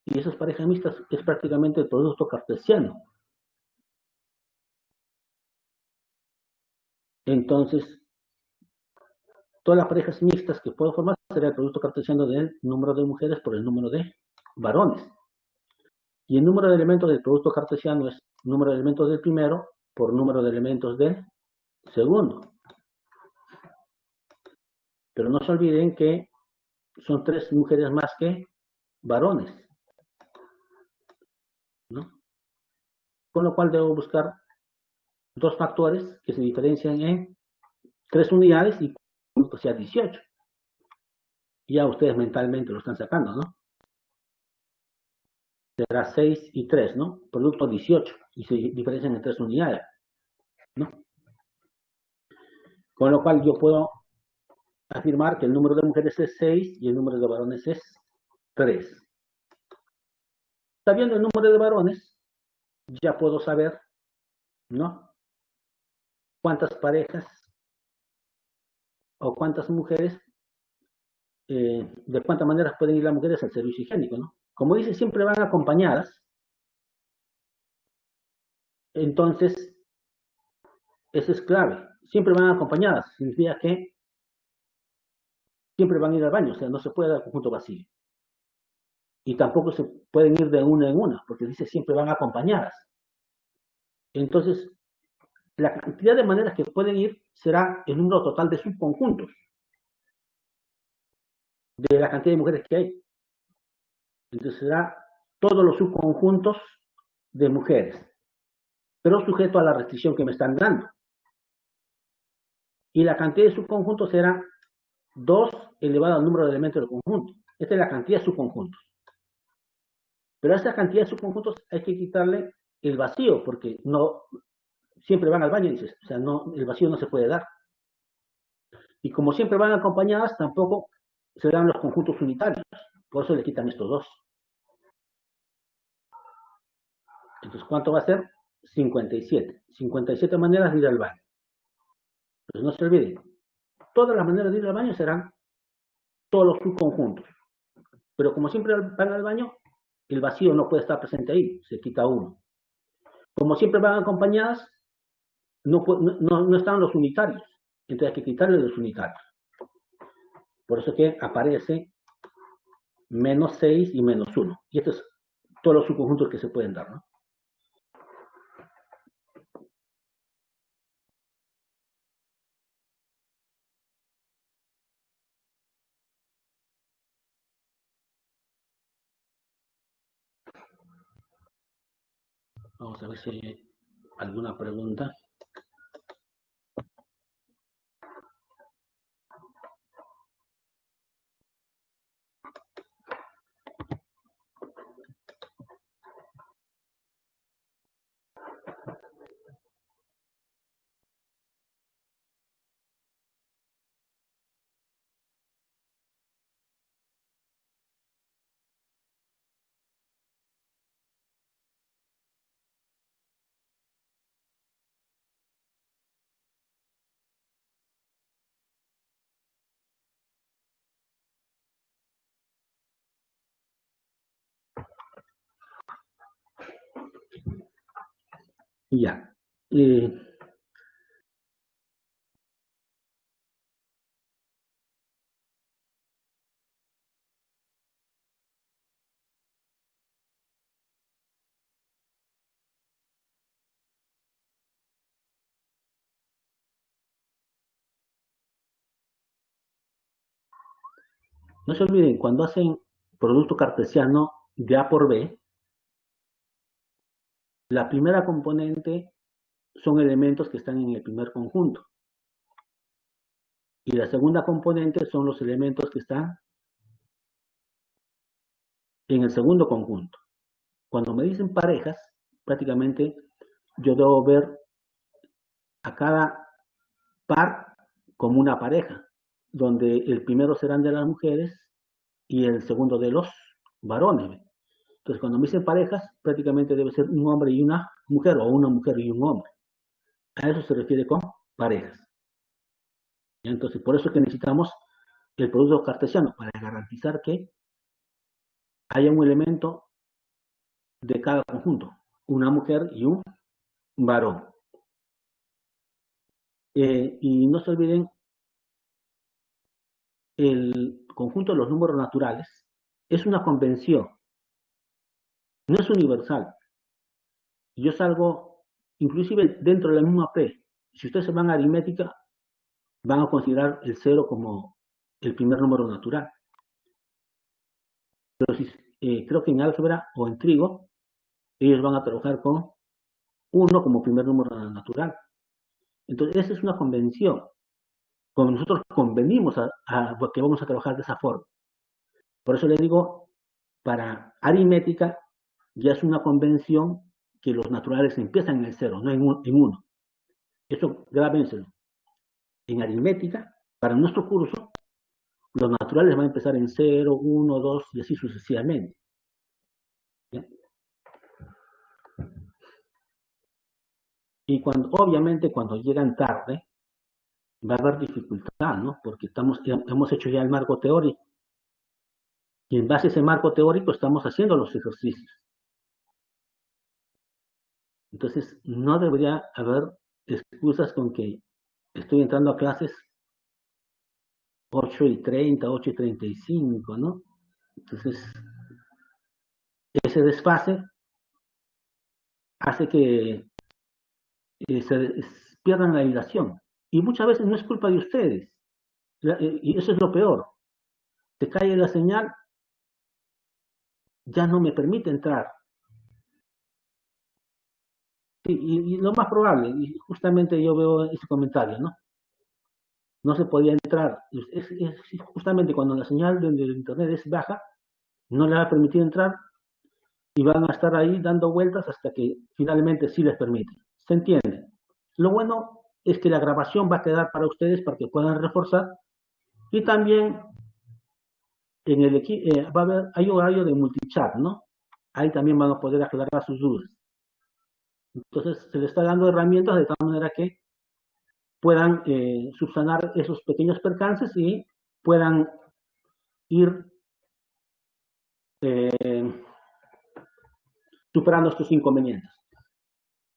y esas parejas mixtas es prácticamente el producto cartesiano. Entonces, todas las parejas mixtas que puedo formar será el producto cartesiano del número de mujeres por el número de varones. Y el número de elementos del producto cartesiano es número de elementos del primero por número de elementos del segundo. Pero no se olviden que son 3 mujeres más que varones, ¿no? Con lo cual debo buscar 2 factores que se diferencian en 3 unidades y o sea 18. Ya ustedes mentalmente lo están sacando, ¿no? Será 6 y 3, ¿no? Producto 18 y se diferencian en 3 unidades, ¿no? Con lo cual yo puedo afirmar que el número de mujeres es 6 y el número de varones es 3. Sabiendo el número de varones, ya puedo saber, ¿no? Cuántas parejas o cuántas mujeres, de cuántas maneras pueden ir las mujeres al servicio higiénico, ¿no? Como dice, siempre van acompañadas. Entonces, eso es clave. Siempre van acompañadas. Significa que siempre van a ir al baño, o sea, no se puede dar conjunto vacío. Y tampoco se pueden ir de una en una, porque dice siempre van acompañadas. Entonces, la cantidad de maneras que pueden ir será el número total de subconjuntos de la cantidad de mujeres que hay. Entonces será todos los subconjuntos de mujeres, pero sujeto a la restricción que me están dando. Y la cantidad de subconjuntos será 2 elevado al número de elementos del conjunto. Esta es la cantidad de subconjuntos. Pero a esa cantidad de subconjuntos hay que quitarle el vacío, porque no siempre van al baño, dices, o sea, no, el vacío no se puede dar. Y como siempre van acompañadas, tampoco se dan los conjuntos unitarios. Por eso le quitan estos 2. Entonces, ¿cuánto va a ser? 57. 57 maneras de ir al baño. Pues no se olviden, todas las maneras de ir al baño serán todos los subconjuntos. Pero como siempre van al baño, el vacío no puede estar presente ahí, se quita 1. Como siempre van acompañadas, no están los unitarios, entonces hay que quitarle los unitarios. Por eso que aparece menos 6 y menos 1. Y estos son todos los subconjuntos que se pueden dar, ¿no? Vamos a ver si hay alguna pregunta. Ya. No se olviden, cuando hacen producto cartesiano de A por B, la primera componente son elementos que están en el primer conjunto. Y la segunda componente son los elementos que están en el segundo conjunto. Cuando me dicen parejas, prácticamente yo debo ver a cada par como una pareja, donde el primero serán de las mujeres y el segundo de los varones. Entonces, cuando me dicen parejas, prácticamente debe ser un hombre y una mujer, o una mujer y un hombre. A eso se refiere con parejas. Entonces, por eso es que necesitamos el producto cartesiano, para garantizar que haya un elemento de cada conjunto, una mujer y un varón. Y no se olviden, el conjunto de los números naturales es una convención, no es universal. Yo salgo, inclusive dentro de la misma P, si ustedes se van a aritmética, van a considerar el cero como el primer número natural. Pero si, creo que en álgebra o en trigo, ellos van a trabajar con uno como primer número natural. Entonces, esa es una convención. Cuando nosotros convenimos a que vamos a trabajar de esa forma. Por eso les digo, para aritmética ya es una convención que los naturales empiezan en el cero, no en uno. Eso grábenselo. En aritmética, para nuestro curso, los naturales van a empezar en 0, 1, 2 y así sucesivamente. ¿Ya? Y obviamente cuando llegan tarde, va a haber dificultad, ¿no? Porque hemos hecho ya el marco teórico. Y en base a ese marco teórico estamos haciendo los ejercicios. Entonces, no debería haber excusas con que estoy entrando a clases 8:30, 8:35, ¿no? Entonces, ese desfase hace que se pierdan la hilación. Y muchas veces no es culpa de ustedes. Y eso es lo peor. Te cae la señal, ya no me permite entrar. Y lo más probable, y justamente yo veo ese comentario, ¿no? No se podía entrar. Justamente cuando la señal del internet es baja, no le va a permitir entrar y van a estar ahí dando vueltas hasta que finalmente sí les permite. ¿Se entiende? Lo bueno es que la grabación va a quedar para ustedes para que puedan reforzar y también en el va a haber, hay horario de multichat, ¿no? Ahí también van a poder aclarar sus dudas. Entonces se les está dando herramientas de tal manera que puedan subsanar esos pequeños percances y puedan ir superando estos inconvenientes.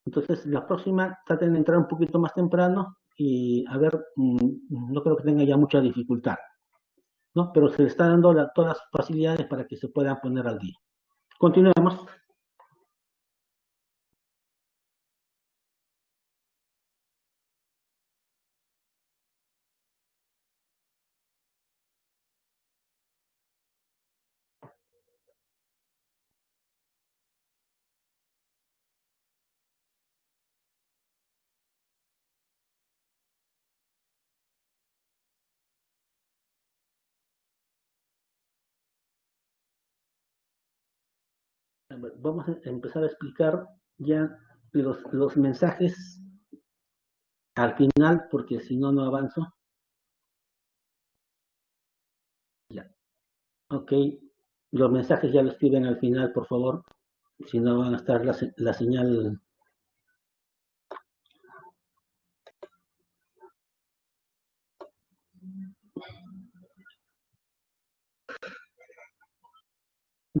Entonces, la próxima traten de entrar un poquito más temprano y a ver, no creo que tenga ya mucha dificultad. ¿no? Pero se le está dando todas las facilidades para que se puedan poner al día. Continuemos. Vamos a empezar a explicar ya los mensajes al final, porque si no, no avanzo. Ya, ok. Los mensajes ya los escriben al final, por favor. Si no, van a estar la señal.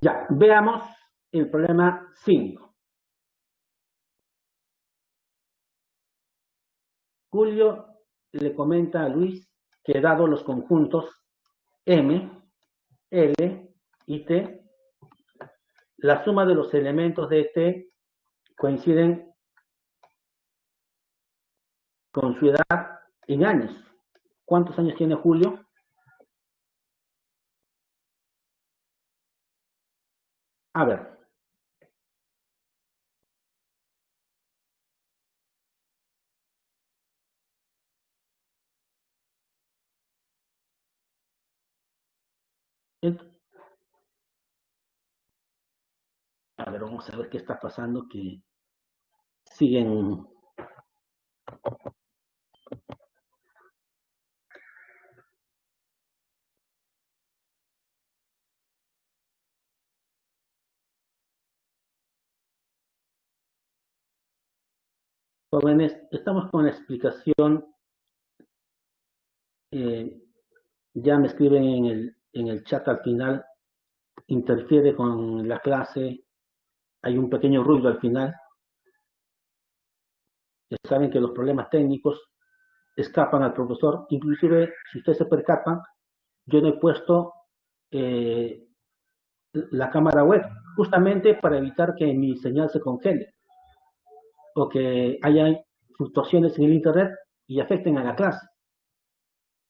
Ya, veamos el problema 5. Julio le comenta a Luis que dado los conjuntos M, L y T, la suma de los elementos de T coinciden con su edad en años. ¿Cuántos años tiene Julio? A ver, a ver, vamos a ver qué está pasando, que siguen. Jóvenes, estamos con la explicación. eh, ya me escriben en el chat al final, interfiere con la clase, hay un pequeño ruido al final. Ya saben que los problemas técnicos escapan al profesor, inclusive si ustedes se percatan, yo no he puesto eh, la cámara web, justamente para evitar que mi señal se congele o que haya fluctuaciones en el internet y afecten a la clase.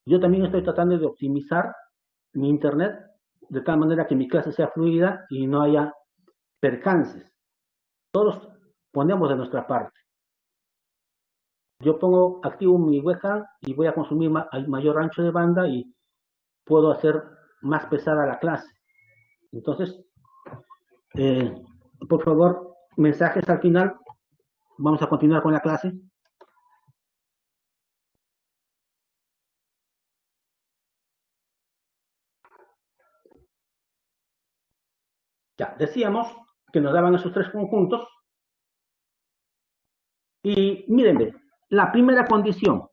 Yo también estoy tratando de optimizar mi internet de tal manera que mi clase sea fluida y no haya percances. Todos ponemos de nuestra parte. Yo pongo activo mi webcam y voy a consumir mayor ancho de banda y puedo hacer más pesada la clase. Entonces, eh, por favor, mensajes al final. Vamos a continuar con la clase. Ya, decíamos que nos daban esos tres conjuntos. Y mírenme, la primera condición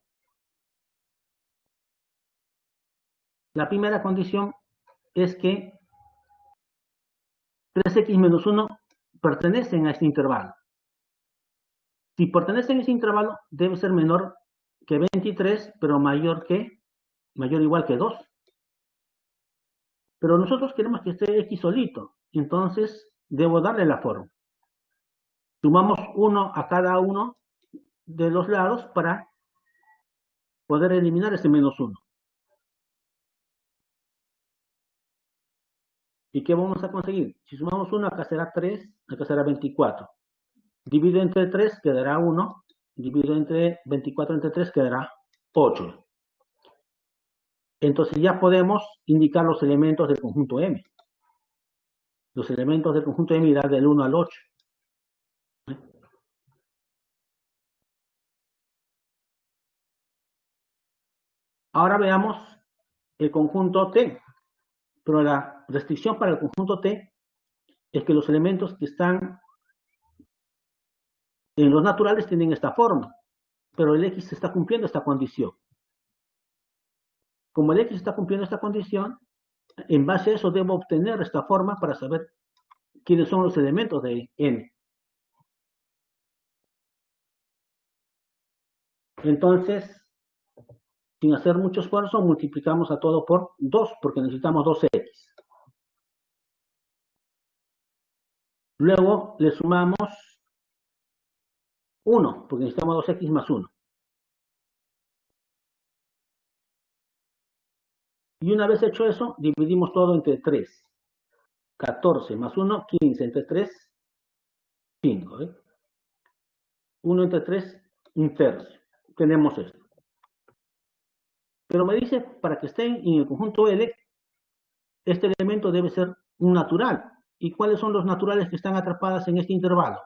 es que 3x menos 1 pertenecen a este intervalo. Si pertenecen a ese intervalo, debe ser menor que 23, pero mayor igual que 2. Pero nosotros queremos que esté x solito, entonces debo darle la forma. Sumamos 1 a cada uno de los lados para poder eliminar ese menos 1. ¿Y qué vamos a conseguir? Si sumamos 1, acá será 3, acá será 24. Divido entre 3, quedará 1. Divido entre 24 entre 3, quedará 8. Entonces ya podemos indicar los elementos del conjunto M. Los elementos del conjunto M irán del 1 al 8. Ahora veamos el conjunto T. Pero la restricción para el conjunto T es que los elementos que están en los naturales tienen esta forma, pero el X está cumpliendo esta condición. Como el X está cumpliendo esta condición, en base a eso debo obtener esta forma para saber quiénes son los elementos de N. Entonces, sin hacer mucho esfuerzo, multiplicamos a todo por 2, porque necesitamos 2x. Luego le sumamos 1, porque necesitamos 2x más 1. Y una vez hecho eso, dividimos todo entre 3. 14 más 1, 15 entre 3, 5. 1 entre 3, un tercio. Tenemos esto. Pero me dice, para que estén en el conjunto L, este elemento debe ser un natural. ¿Y cuáles son los naturales que están atrapadas en este intervalo?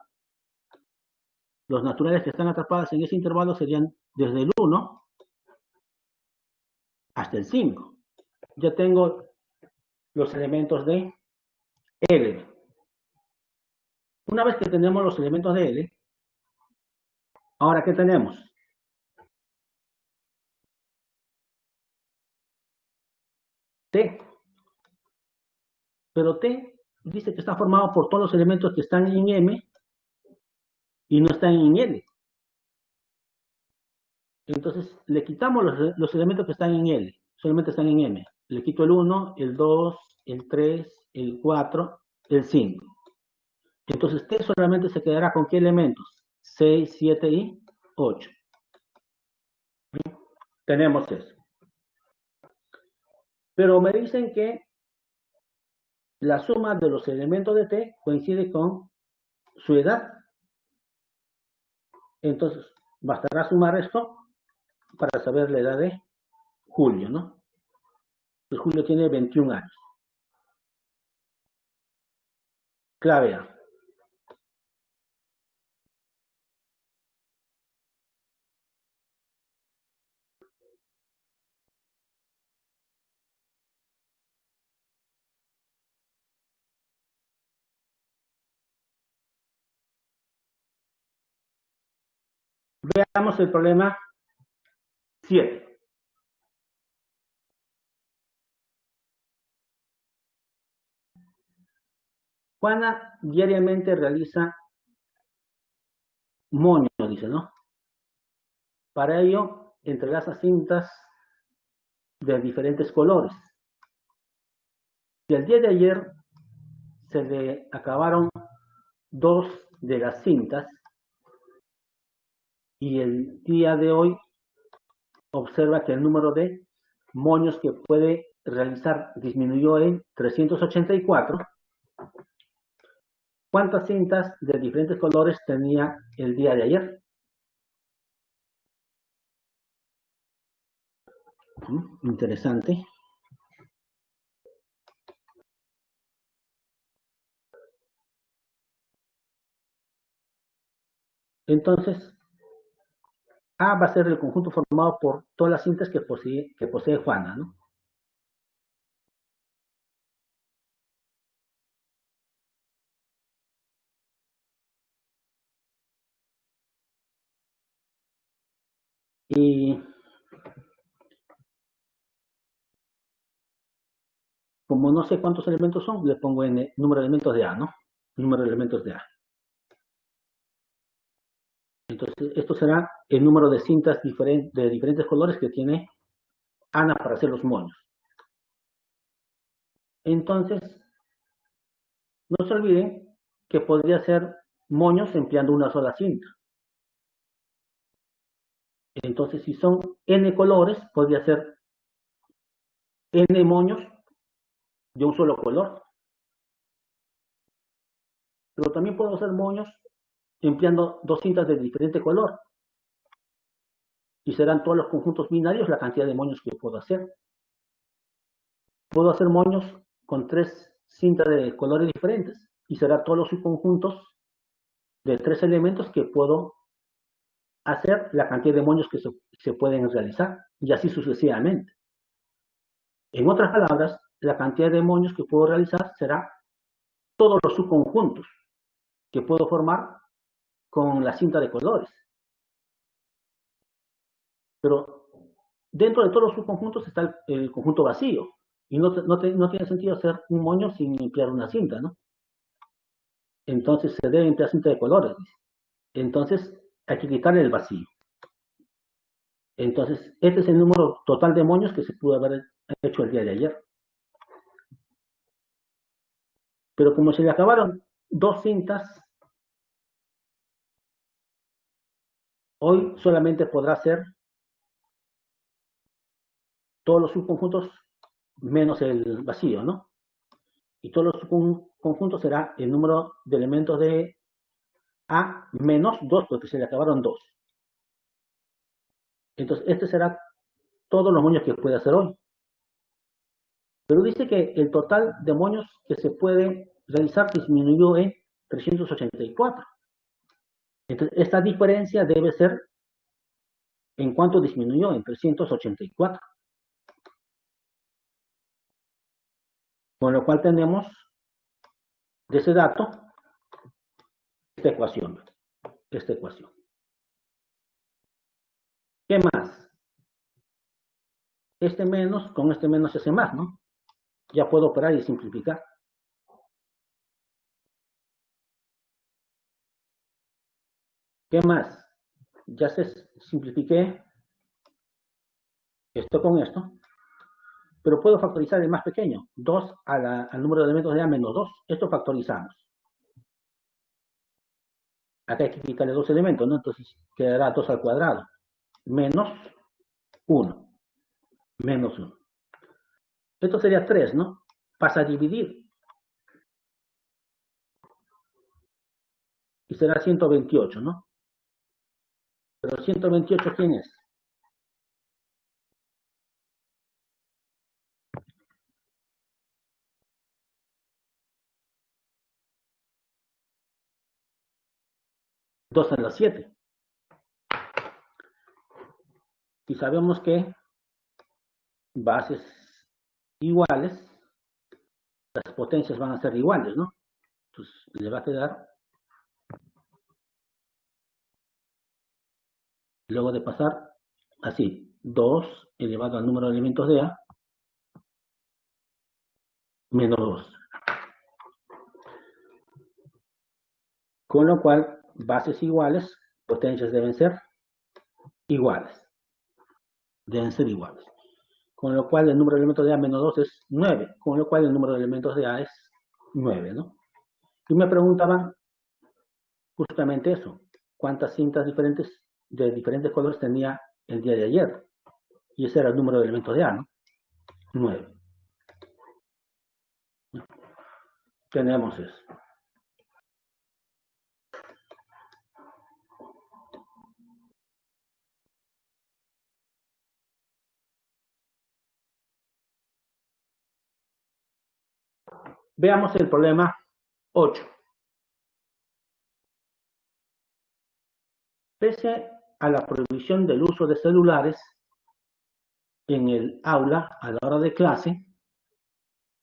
Los naturales que están atrapadas en ese intervalo serían desde el 1 hasta el 5. Ya tengo los elementos de L. Una vez que tenemos los elementos de L, ahora ¿qué tenemos? T. Pero T dice que está formado por todos los elementos que están en M y no están en L. Entonces le quitamos los elementos que están en L, solamente están en M. Le quito el 1, el 2, el 3, el 4, el 5. Entonces T solamente se quedará con ¿qué elementos? 6, 7 y 8. Tenemos eso. Pero me dicen que la suma de los elementos de T coincide con su edad. Entonces, bastará sumar esto para saber la edad de Julio, ¿no? Pues Julio tiene 21 años. Clave A. Veamos el problema 7. Juana diariamente realiza moño, dice, ¿no? Para ello, entrelaza cintas de diferentes colores. Y el día de ayer se le acabaron 2 de las cintas y el día de hoy observa que el número de moños que puede realizar disminuyó en 384. ¿Cuántas cintas de diferentes colores tenía el día de ayer? Interesante. Entonces, A va a ser el conjunto formado por todas las cintas que posee Juana, ¿no? Y como no sé cuántos elementos son, le pongo en el número de elementos de A, ¿no? Número de elementos de A. Entonces, esto será el número de cintas de diferentes colores que tiene Ana para hacer los moños. Entonces, no se olviden que podría hacer moños empleando una sola cinta. Entonces, si son N colores, podría ser N moños de un solo color. Pero también puedo hacer moños empleando 2 cintas de diferente color. Y serán todos los conjuntos binarios la cantidad de moños que puedo hacer. Puedo hacer moños con 3 cintas de colores diferentes. Y serán todos los subconjuntos de 3 elementos que puedo hacer la cantidad de moños que se pueden realizar. Y así sucesivamente. En otras palabras, la cantidad de moños que puedo realizar será todos los subconjuntos que puedo formar con la cinta de colores. Pero dentro de todos los subconjuntos está el conjunto vacío. Y no tiene sentido hacer un moño sin emplear una cinta, ¿no? Entonces se debe emplear cinta de colores. Entonces hay que quitarle el vacío. Entonces, este es el número total de moños que se pudo haber hecho el día de ayer. Pero como se le acabaron 2 cintas, hoy solamente podrá ser todos los subconjuntos menos el vacío, ¿no? Y todos los subconjuntos será el número de elementos de A menos 2, porque se le acabaron 2. Entonces, este será todos los moños que puede hacer hoy. Pero dice que el total de moños que se puede realizar disminuyó en 384. Entonces, esta diferencia debe ser en cuánto disminuyó, en 384. Con lo cual tenemos de ese dato esta ecuación. Esta ecuación. ¿Qué más? Este menos con este menos se hace más, ¿no? Ya puedo operar y simplificar. ¿Qué más? Ya se simplifiqué esto con esto, pero puedo factorizar el más pequeño, 2 al número de elementos de A menos 2. Esto factorizamos. Acá hay que quitarle 2 elementos, ¿no? Entonces quedará 2 al cuadrado, menos 1, menos 1. Esto sería 3, ¿no? Pasa a dividir. Y será 128, ¿no? Pero 128, ¿quién es? 2 a la 7. Y sabemos que bases iguales, las potencias van a ser iguales, ¿no? Entonces le va a quedar, luego de pasar así, 2 elevado al número de elementos de A, menos 2. Con lo cual, bases iguales, potencias deben ser iguales. Deben ser iguales. Con lo cual, el número de elementos de A menos 2 es 9. Con lo cual, el número de elementos de A es 9, ¿no? Y me preguntaban justamente eso. ¿Cuántas cintas diferentes de diferentes colores tenía el día de ayer? Y ese era el número de elementos de A, ¿no? 9. Tenemos eso. Veamos el problema 8. Pese a la prohibición del uso de celulares en el aula a la hora de clase,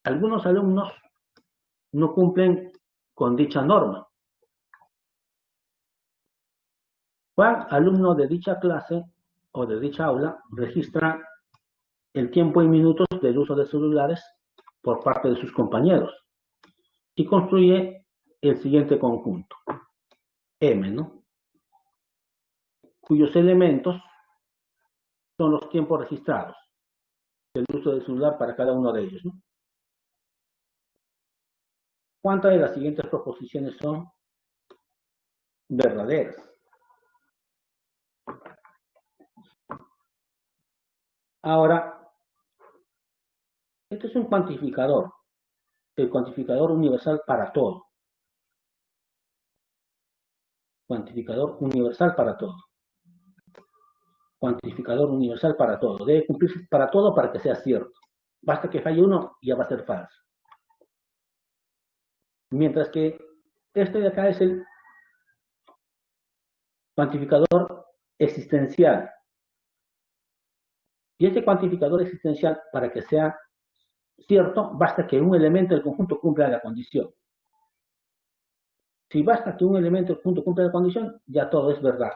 algunos alumnos no cumplen con dicha norma. ¿Cuál alumno de dicha clase o de dicha aula registra el tiempo en minutos del uso de celulares por parte de sus compañeros y construye el siguiente conjunto? M, ¿no? Cuyos elementos son los tiempos registrados del uso del celular para cada uno de ellos, ¿no? ¿Cuántas de las siguientes proposiciones son verdaderas? Ahora, este es un cuantificador, el cuantificador universal para todo. Cuantificador universal para todo. Cuantificador universal para todo. Debe cumplirse para todo para que sea cierto. Basta que falle uno y ya va a ser falso. Mientras que este de acá es el cuantificador existencial. Y este cuantificador existencial, para que sea cierto, basta que un elemento del conjunto cumpla la condición. Si basta que un elemento del conjunto cumpla la condición, ya todo es verdad.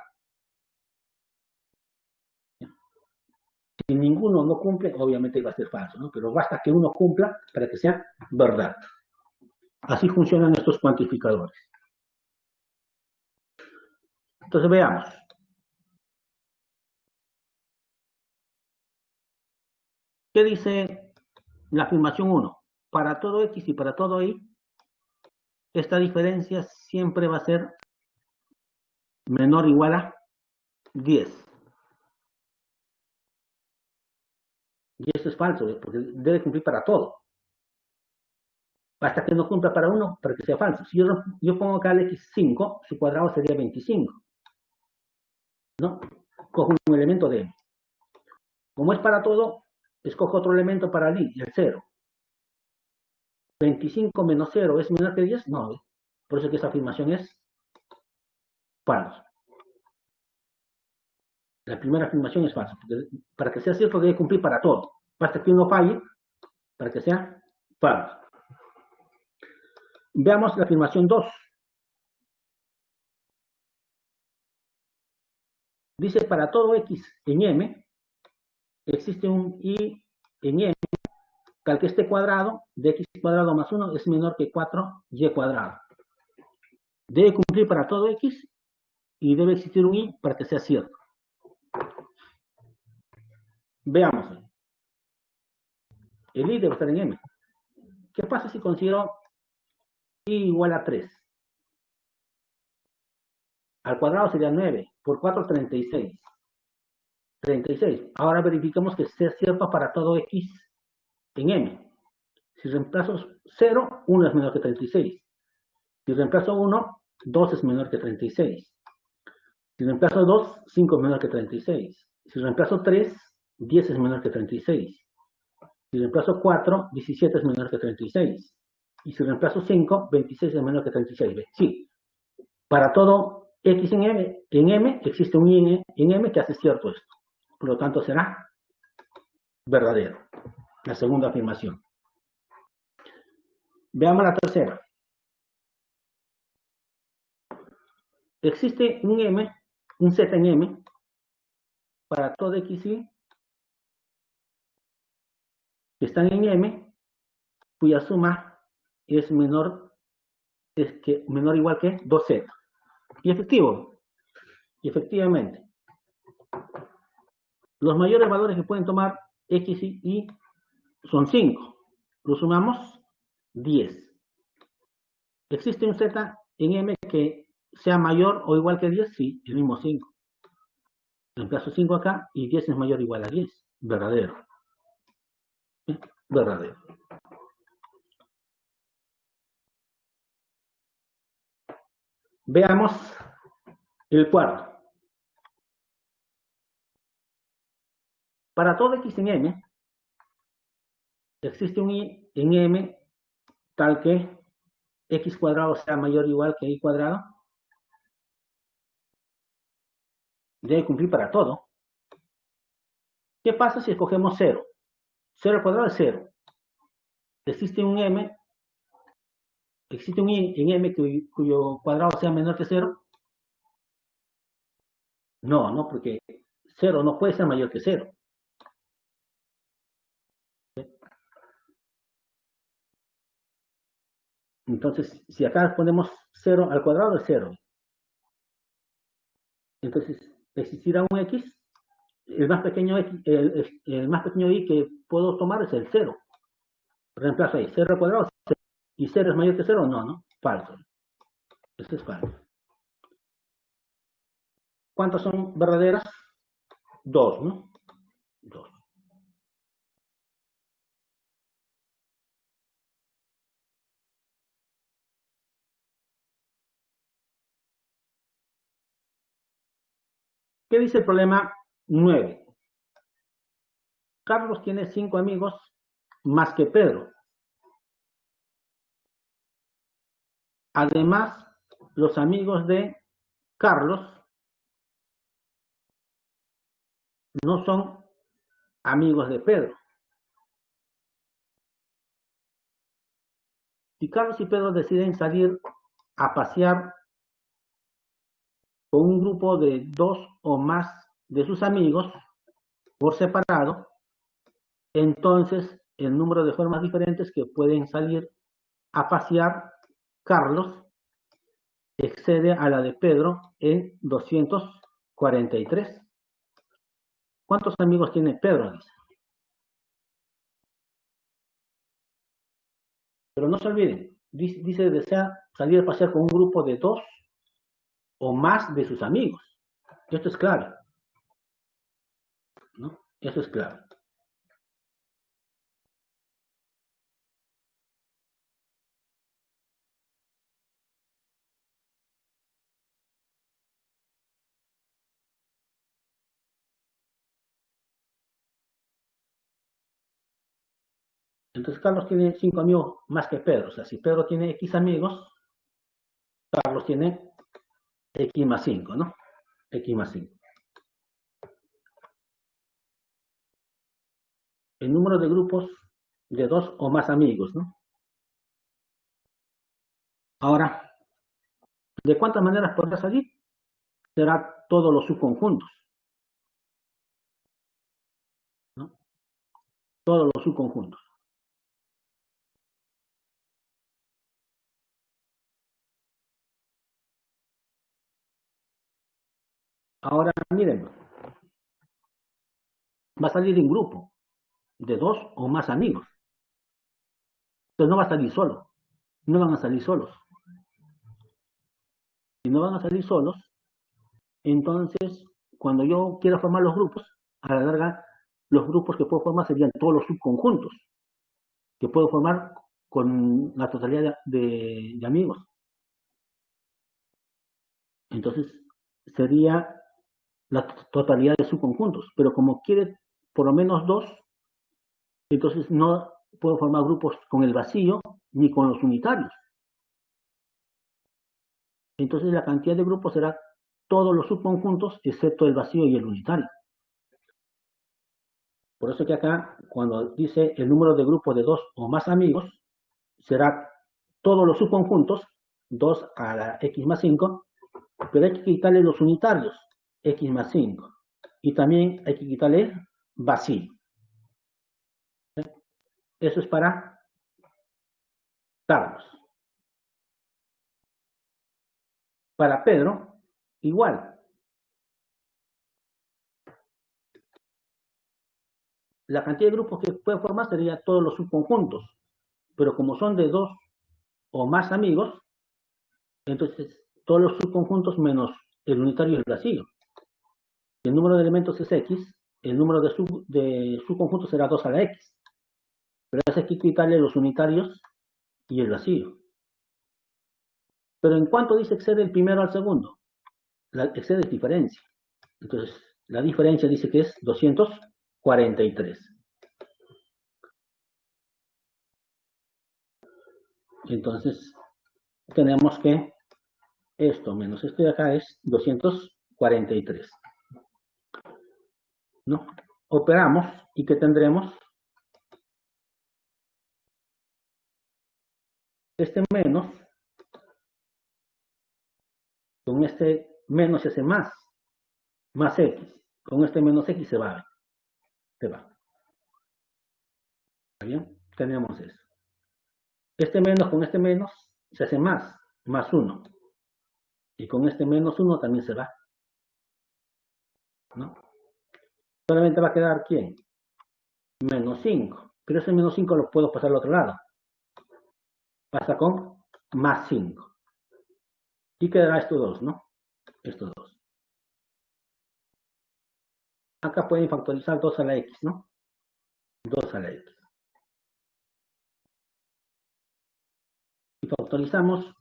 Si ninguno no cumple, obviamente va a ser falso, ¿no? Pero basta que uno cumpla para que sea verdad. Así funcionan estos cuantificadores. Entonces veamos. ¿Qué dice la afirmación 1? Para todo X y para todo Y, esta diferencia siempre va a ser menor o igual a 10. Y eso es falso, porque debe cumplir para todo. Hasta que no cumpla para uno, para que sea falso. Si yo pongo acá el x5, su cuadrado sería 25. ¿No? Cojo un elemento de m. Como es para todo, escojo otro elemento para el y, el 0. 25 menos 0 es menor que 10, no. Por eso que esa afirmación es falsa. La primera afirmación es falsa. Porque para que sea cierto debe cumplir para todo. Basta que uno falle para que sea falso. Veamos la afirmación 2. Dice, para todo x en m, existe un y en m, tal que este cuadrado de x cuadrado más 1 es menor que 4y cuadrado. Debe cumplir para todo x y debe existir un y para que sea cierto. Veamos. El y debe estar en m. ¿Qué pasa si considero y igual a 3? Al cuadrado sería 9. Por 4, 36. 36. Ahora verificamos que sea cierto para todo x en m. Si reemplazo 0, 1 es menor que 36. Si reemplazo 1, 2 es menor que 36. Si reemplazo 2, 5 es menor que 36. Si reemplazo 3, 10 es menor que 36. Si reemplazo 4, 17 es menor que 36. Y si reemplazo 5, 26 es menor que 36. Sí, para todo x en m existe un y en m que hace cierto esto. Por lo tanto, será verdadero. La segunda afirmación. Veamos la tercera. Existe un m, un z en m, para todo x y que están en m, cuya suma es menor o igual que 2z. Y efectivamente, los mayores valores que pueden tomar x y y son 5. Lo sumamos 10. ¿Existe un z en m que sea mayor o igual que 10? Sí, el mismo 5. Reemplazo 5 acá y 10 es mayor o igual a 10. Verdadero. ¿Sí? Verdadero. Veamos el cuarto. Para todo x en m, existe un y en m tal que x cuadrado sea mayor o igual que y cuadrado. Debe cumplir para todo. ¿Qué pasa si escogemos 0? 0 al cuadrado es 0. Existe un y en m cuyo cuadrado sea menor que 0. No, porque 0 no puede ser mayor que 0. Entonces, si acá ponemos 0 al cuadrado es 0. Entonces, existirá un x. El más pequeño y que puedo tomar es el 0. Reemplazo ahí. 0 al cuadrado. 0. ¿Y 0 es mayor que 0? No. Falso. Eso es falso. ¿Cuántas son verdaderas? 2, ¿no? 2. ¿Qué dice el problema 9? Carlos tiene 5 amigos más que Pedro. Además, los amigos de Carlos no son amigos de Pedro. Si Carlos y Pedro deciden salir a pasear con un grupo de 2 o más de sus amigos por separado, entonces el número de formas diferentes que pueden salir a pasear Carlos excede a la de Pedro en 243. ¿Cuántos amigos tiene Pedro? Dice. Pero no se olviden, dice desea salir a pasear con un grupo de 2 o más de sus amigos. Esto es clave, ¿no? Eso es clave. Entonces Carlos tiene 5 amigos más que Pedro. O sea, si Pedro tiene X amigos, Carlos tiene X más 5, ¿no? X más 5. El número de grupos de 2 o más amigos, ¿no? Ahora, ¿de cuántas maneras podrá salir? Será todos los subconjuntos, ¿no? Todos los subconjuntos. Ahora, miren, va a salir en grupo de 2 o más amigos. Entonces no va a salir solo, no van a salir solos. Si no van a salir solos, entonces cuando yo quiera formar los grupos, a la larga, los grupos que puedo formar serían todos los subconjuntos que puedo formar con la totalidad de amigos. Entonces sería la totalidad de subconjuntos, pero como quiere por lo menos 2, entonces no puedo formar grupos con el vacío ni con los unitarios. Entonces la cantidad de grupos será todos los subconjuntos excepto el vacío y el unitario. Por eso que acá, cuando dice el número de grupos de 2 o más amigos, será todos los subconjuntos, 2 a la x más 5, pero hay que quitarle los unitarios, x más 5. Y también hay que quitarle vacío. Eso es para Carlos. Para Pedro, igual. La cantidad de grupos que puede formar sería todos los subconjuntos, pero como son de 2 o más amigos, entonces todos los subconjuntos menos el unitario y el vacío. Si el número de elementos es x, el número de subconjuntos será 2 a la x. Pero hay que quitarle los unitarios y el vacío. Pero en cuanto dice excede el primero al segundo, la excede es diferencia. Entonces, la diferencia dice que es 243. Entonces, tenemos que esto menos esto de acá es 243. ¿No? Operamos y ¿qué tendremos? Este menos, con este menos se hace más x. Con este menos x se va. Se va. ¿Está bien? Tenemos eso. Este menos con este menos se hace más 1. Y con este menos 1 también se va. ¿No? Solamente va a quedar ¿quién? Menos 5. Pero ese menos 5 lo puedo pasar al otro lado. Pasa con más 5. Y quedará estos dos, ¿no? Estos dos. Acá pueden factorizar 2 a la x, ¿no? 2 a la x. Si factorizamos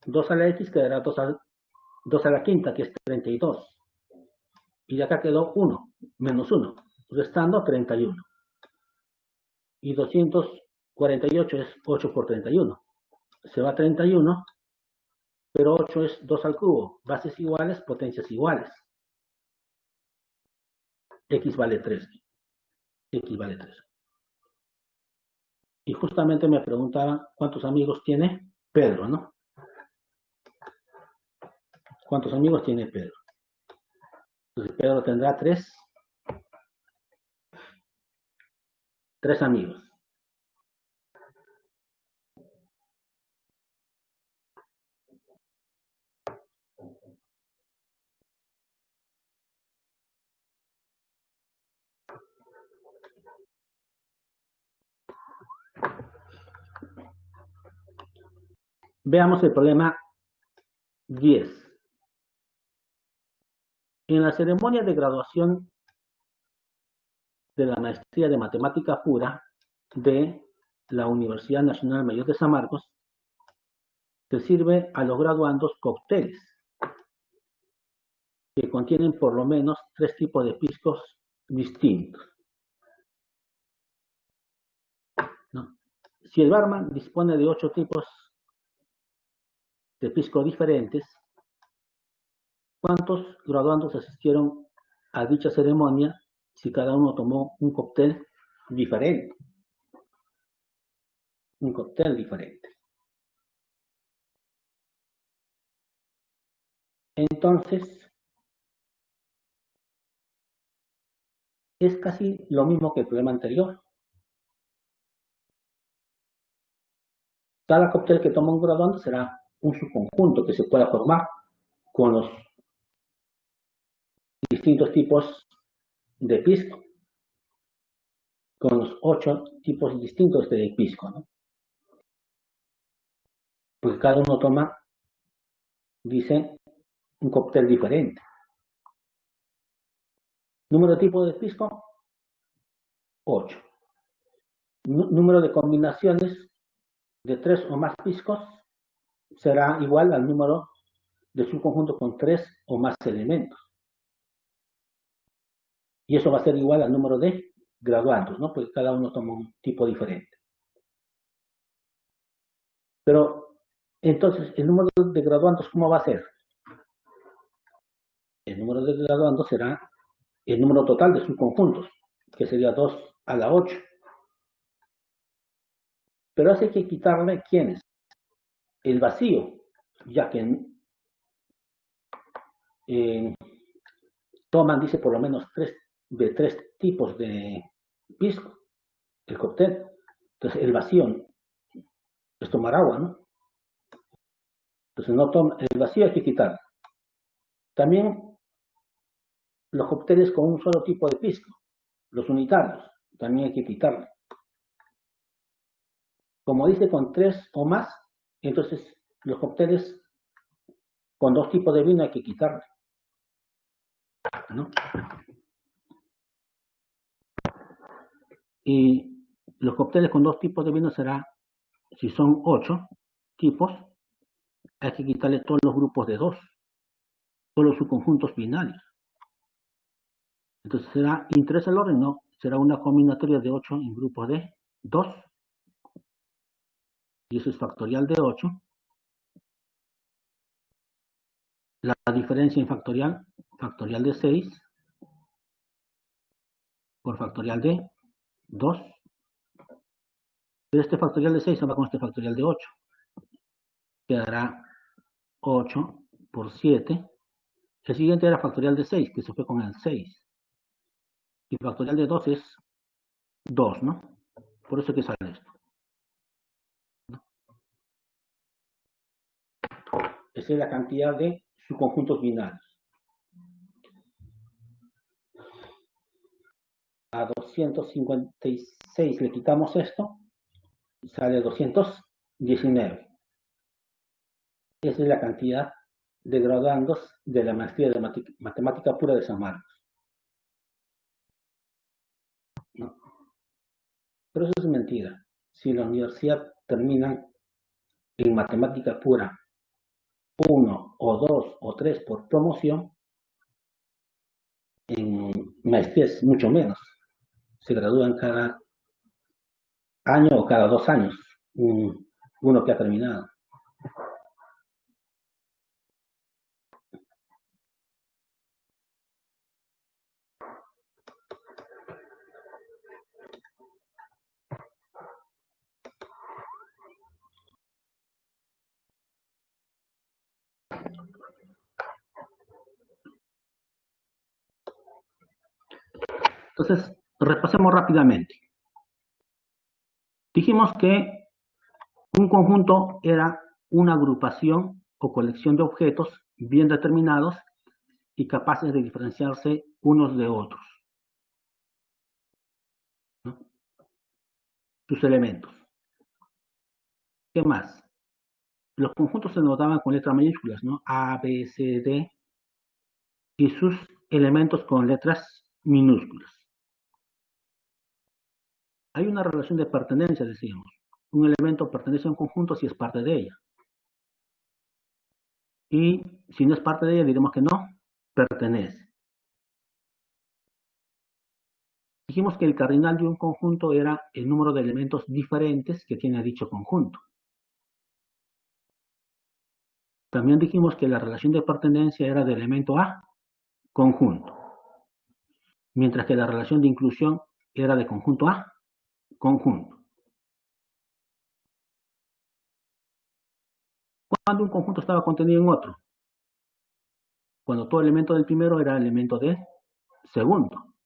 2 a la x, quedará 2 a la quinta, que es 32. Y de acá quedó 1, menos 1, restando 31. Y 248 es 8 por 31. Se va 31, pero 8 es 2 al cubo. Bases iguales, potencias iguales. X vale 3. X vale 3. Y justamente me preguntaba cuántos amigos tiene Pedro, ¿no? ¿Cuántos amigos tiene Pedro? Entonces Pedro tendrá tres amigos. Veamos el problema 10. En la ceremonia de graduación de la maestría de matemática pura de la Universidad Nacional Mayor de San Marcos, se sirve a los graduandos cócteles que contienen por lo menos 3 tipos de piscos distintos, ¿no? Si el barman dispone de 8 tipos de pisco diferentes, ¿cuántos graduandos asistieron a dicha ceremonia si cada uno tomó un cóctel diferente? Un cóctel diferente. Entonces, es casi lo mismo que el problema anterior. Cada cóctel que toma un graduando será un subconjunto que se pueda formar con los distintos tipos de pisco, con los 8 tipos distintos de pisco, ¿no? Porque cada uno toma, dice, un cóctel diferente. Número de tipos de pisco, 8. Número de combinaciones de 3 o más piscos será igual al número de subconjuntos con 3 o más elementos. Y eso va a ser igual al número de graduandos, ¿no? Porque cada uno toma un tipo diferente. Pero, entonces, el número de graduandos, ¿cómo va a ser? El número de graduandos será el número total de subconjuntos, que sería 2 a la 8. Pero hay que quitarle, ¿quiénes? El vacío, ya que toman, dice, por lo menos 3 tipos de pisco, el cóctel. Entonces, el vacío es tomar agua, ¿no? Entonces, no toma, el vacío hay que quitarlo. También los cócteles con un solo tipo de pisco, los unitarios, también hay que quitarlo. Como dice con 3 o más, entonces los cócteles con 2 tipos de vino hay que quitarlo, ¿no? Y los cócteles con 2 tipos de vino será, si son 8 tipos, hay que quitarle todos los grupos de 2, todos los subconjuntos binarios. Entonces será interés el orden, no, será una combinatoria de 8 en grupos de 2, y eso es factorial de 8. La diferencia en factorial de 6 por factorial de 2. Pero este factorial de 6 se va con este factorial de 8. Quedará 8 por 7. El siguiente era factorial de 6, que se fue con el 6. Y factorial de 2 es 2, ¿no? Por eso es que sale esto. Esa es la cantidad de subconjuntos binarios. A 256 le quitamos esto, y sale 219. Esa es la cantidad de graduandos de la maestría de matemática pura de San Marcos, ¿no? Pero eso es mentira. Si la universidad termina en matemática pura 1 o 2 o 3 por promoción, en maestrías mucho menos. Se gradúan cada año o cada 2 años uno que ha terminado. Entonces, repasemos rápidamente. Dijimos que un conjunto era una agrupación o colección de objetos bien determinados y capaces de diferenciarse unos de otros, ¿no? Sus elementos. ¿Qué más? Los conjuntos se notaban con letras mayúsculas, ¿no? A, B, C, D, y sus elementos con letras minúsculas. Hay una relación de pertenencia, decíamos. Un elemento pertenece a un conjunto si es parte de ella. Y si no es parte de ella, diremos que no pertenece. Dijimos que el cardinal de un conjunto era el número de elementos diferentes que tiene dicho conjunto. También dijimos que la relación de pertenencia era de elemento a conjunto, mientras que la relación de inclusión era de conjunto a conjunto. Cuando un conjunto estaba contenido en otro, cuando todo elemento del primero era elemento del segundo.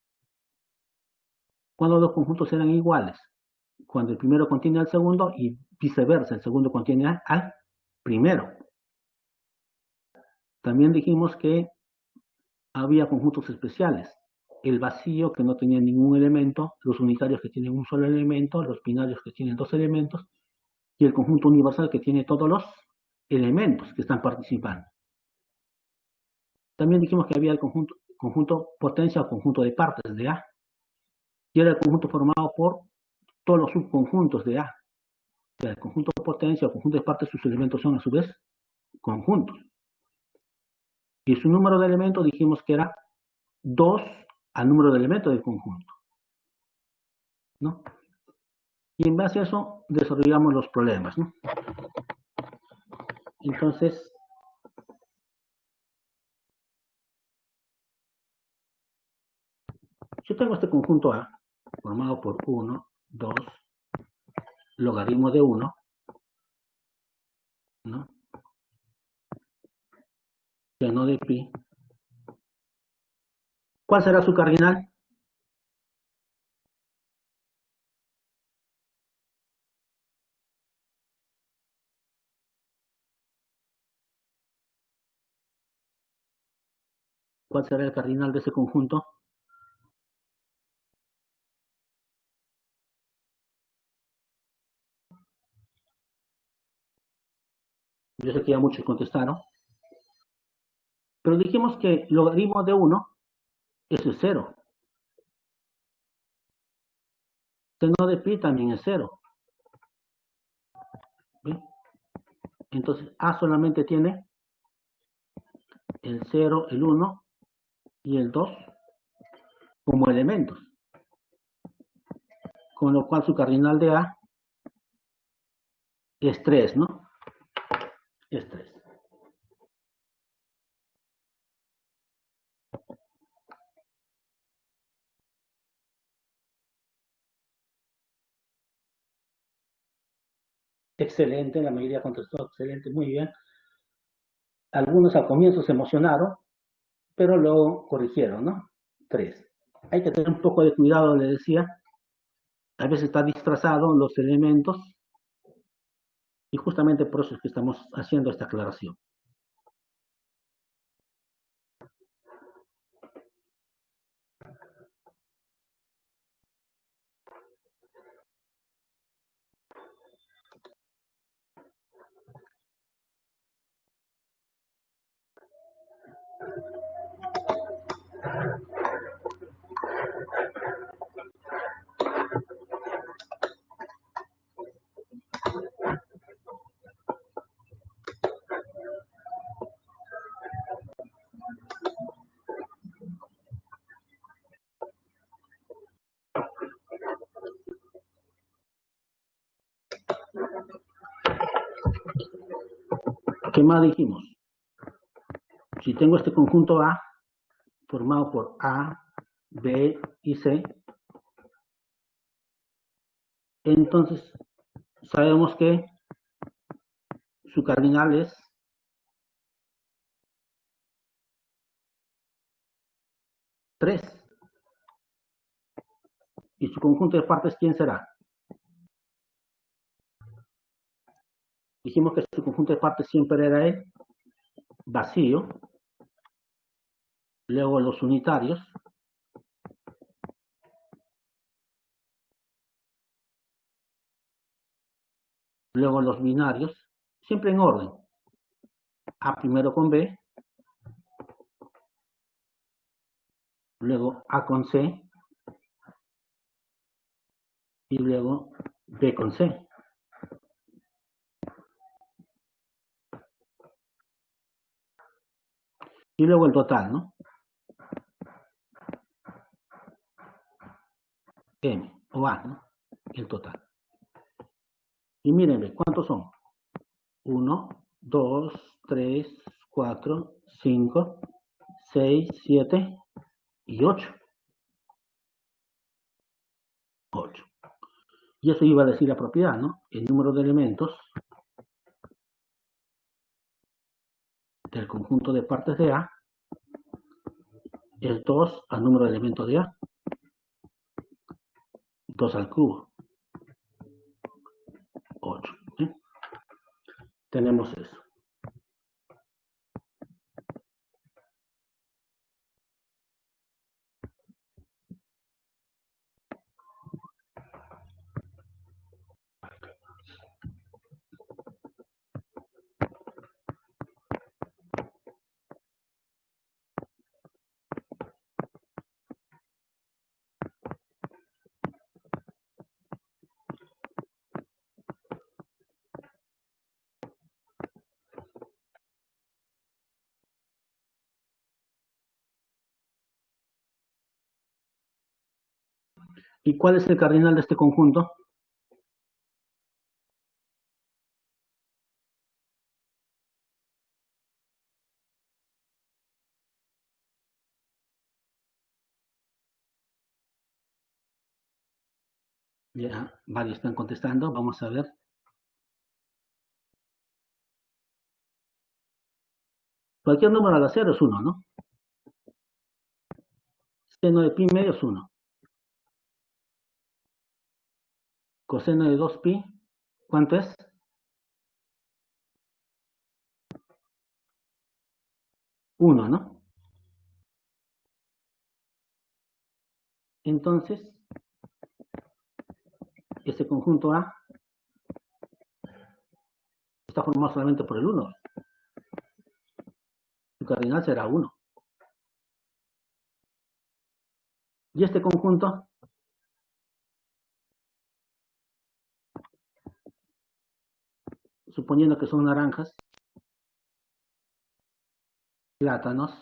Cuando los conjuntos eran iguales, cuando el primero contiene al segundo y viceversa, el segundo contiene al primero. También dijimos que había conjuntos especiales. El vacío que no tenía ningún elemento, los unitarios que tienen un solo elemento, los binarios que tienen dos elementos y el conjunto universal que tiene todos los elementos que están participando. También dijimos que había el conjunto potencia o conjunto de partes de A, y era el conjunto formado por todos los subconjuntos de A. O sea, el conjunto potencia o conjunto de partes, sus elementos son a su vez conjuntos. Y su número de elementos dijimos que era 2 al número de elementos del conjunto, ¿no? Y en base a eso desarrollamos los problemas, ¿no? Entonces, yo tengo este conjunto A formado por 1, 2, logaritmo de 1, ¿no? Seno de pi. ¿Cuál será su cardinal? ¿Cuál será el cardinal de ese conjunto? Yo sé que ya muchos contestaron, pero dijimos que logaritmo de 1 es 0. Seno de pi también es 0. ¿Bien? Entonces, A solamente tiene el 0, el 1 y el 2 como elementos, con lo cual su cardinal de A es 3, ¿no? Es 3. Excelente, la mayoría contestó excelente, muy bien. Algunos al comienzo se emocionaron, pero luego corrigieron, ¿no? 3. Hay que tener un poco de cuidado, le decía. A veces está disfrazado los elementos y justamente por eso es que estamos haciendo esta aclaración. ¿Qué más dijimos? Si tengo este conjunto A formado por A, B y C, entonces sabemos que su cardinal es 3. ¿Y su conjunto de partes quién será? Dijimos que su conjunto de partes siempre era el vacío, luego los unitarios, luego los binarios, siempre en orden. A primero con B, luego A con C y luego B con C. Y luego el total, ¿no? M o A, ¿no? El total. Y mírenme, ¿cuántos son? 1, 2, 3, 4, 5, 6, 7 y 8. 8. Y eso iba a decir la propiedad, ¿no? El número de elementos del conjunto de partes de A es 2 al número de elementos de A. 2 al cubo. 8. ¿Sí? Tenemos eso. ¿Y cuál es el cardinal de este conjunto? Ya, varios están contestando. Vamos a ver. Cualquier número al hacer es 1, ¿no? Seno de pi medio es 1. Coseno de 2pi, ¿cuánto es? 1, ¿no? Entonces, este conjunto A está formado solamente por el 1. Su cardinal será 1. Y este conjunto, suponiendo que son naranjas, plátanos,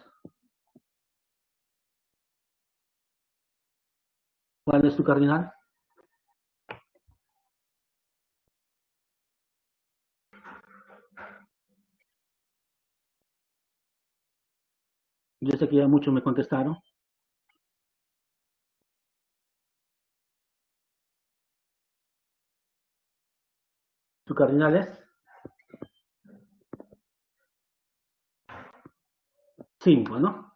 ¿cuál es su cardinal? Yo sé que ya muchos me contestaron. Su cardinal es 5, ¿no?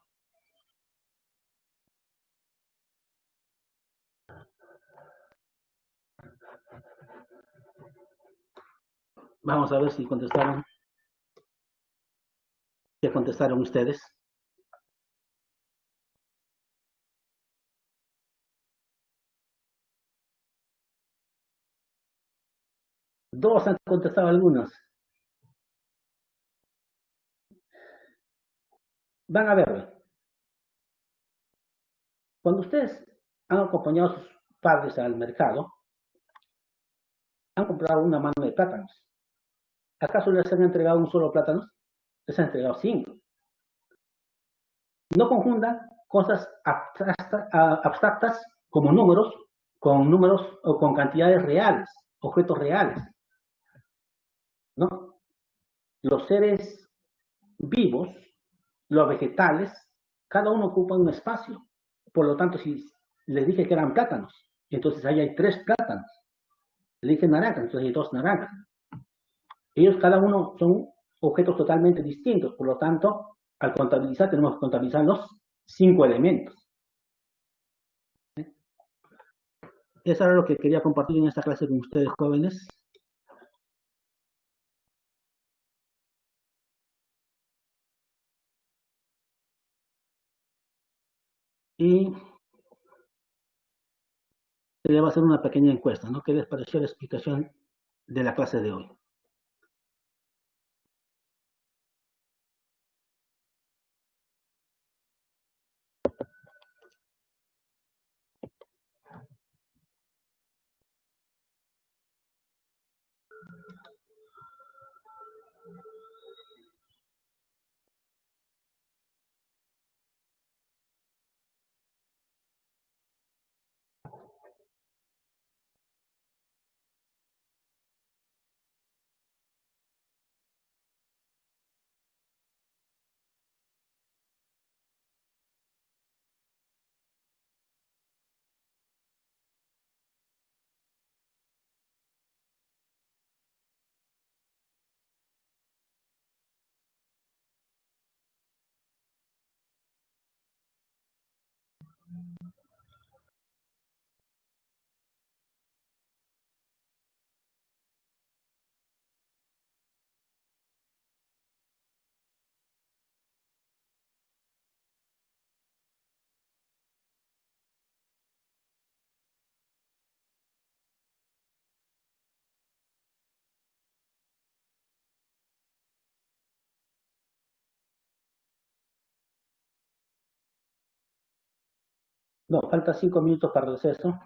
Vamos a ver si contestaron. ¿Qué contestaron ustedes? Dos han contestado algunos. Van a verlo. Cuando ustedes han acompañado a sus padres al mercado, han comprado una mano de plátanos. ¿Acaso les han entregado un solo plátano? Les han entregado 5. No confundan cosas abstractas como números con números o con cantidades reales, objetos reales, ¿no? Los seres vivos, los vegetales, cada uno ocupa un espacio. Por lo tanto, si les dije que eran plátanos, entonces ahí hay 3 plátanos. Le dije naranjas, entonces hay 2 naranjas. Ellos cada uno son objetos totalmente distintos, por lo tanto, al contabilizar tenemos que contabilizar los 5 elementos. Eso era lo que quería compartir en esta clase con ustedes, jóvenes. Y se le va a hacer una pequeña encuesta, ¿no? ¿Qué les pareció la explicación de la clase de hoy? No, falta 5 minutos para el receso.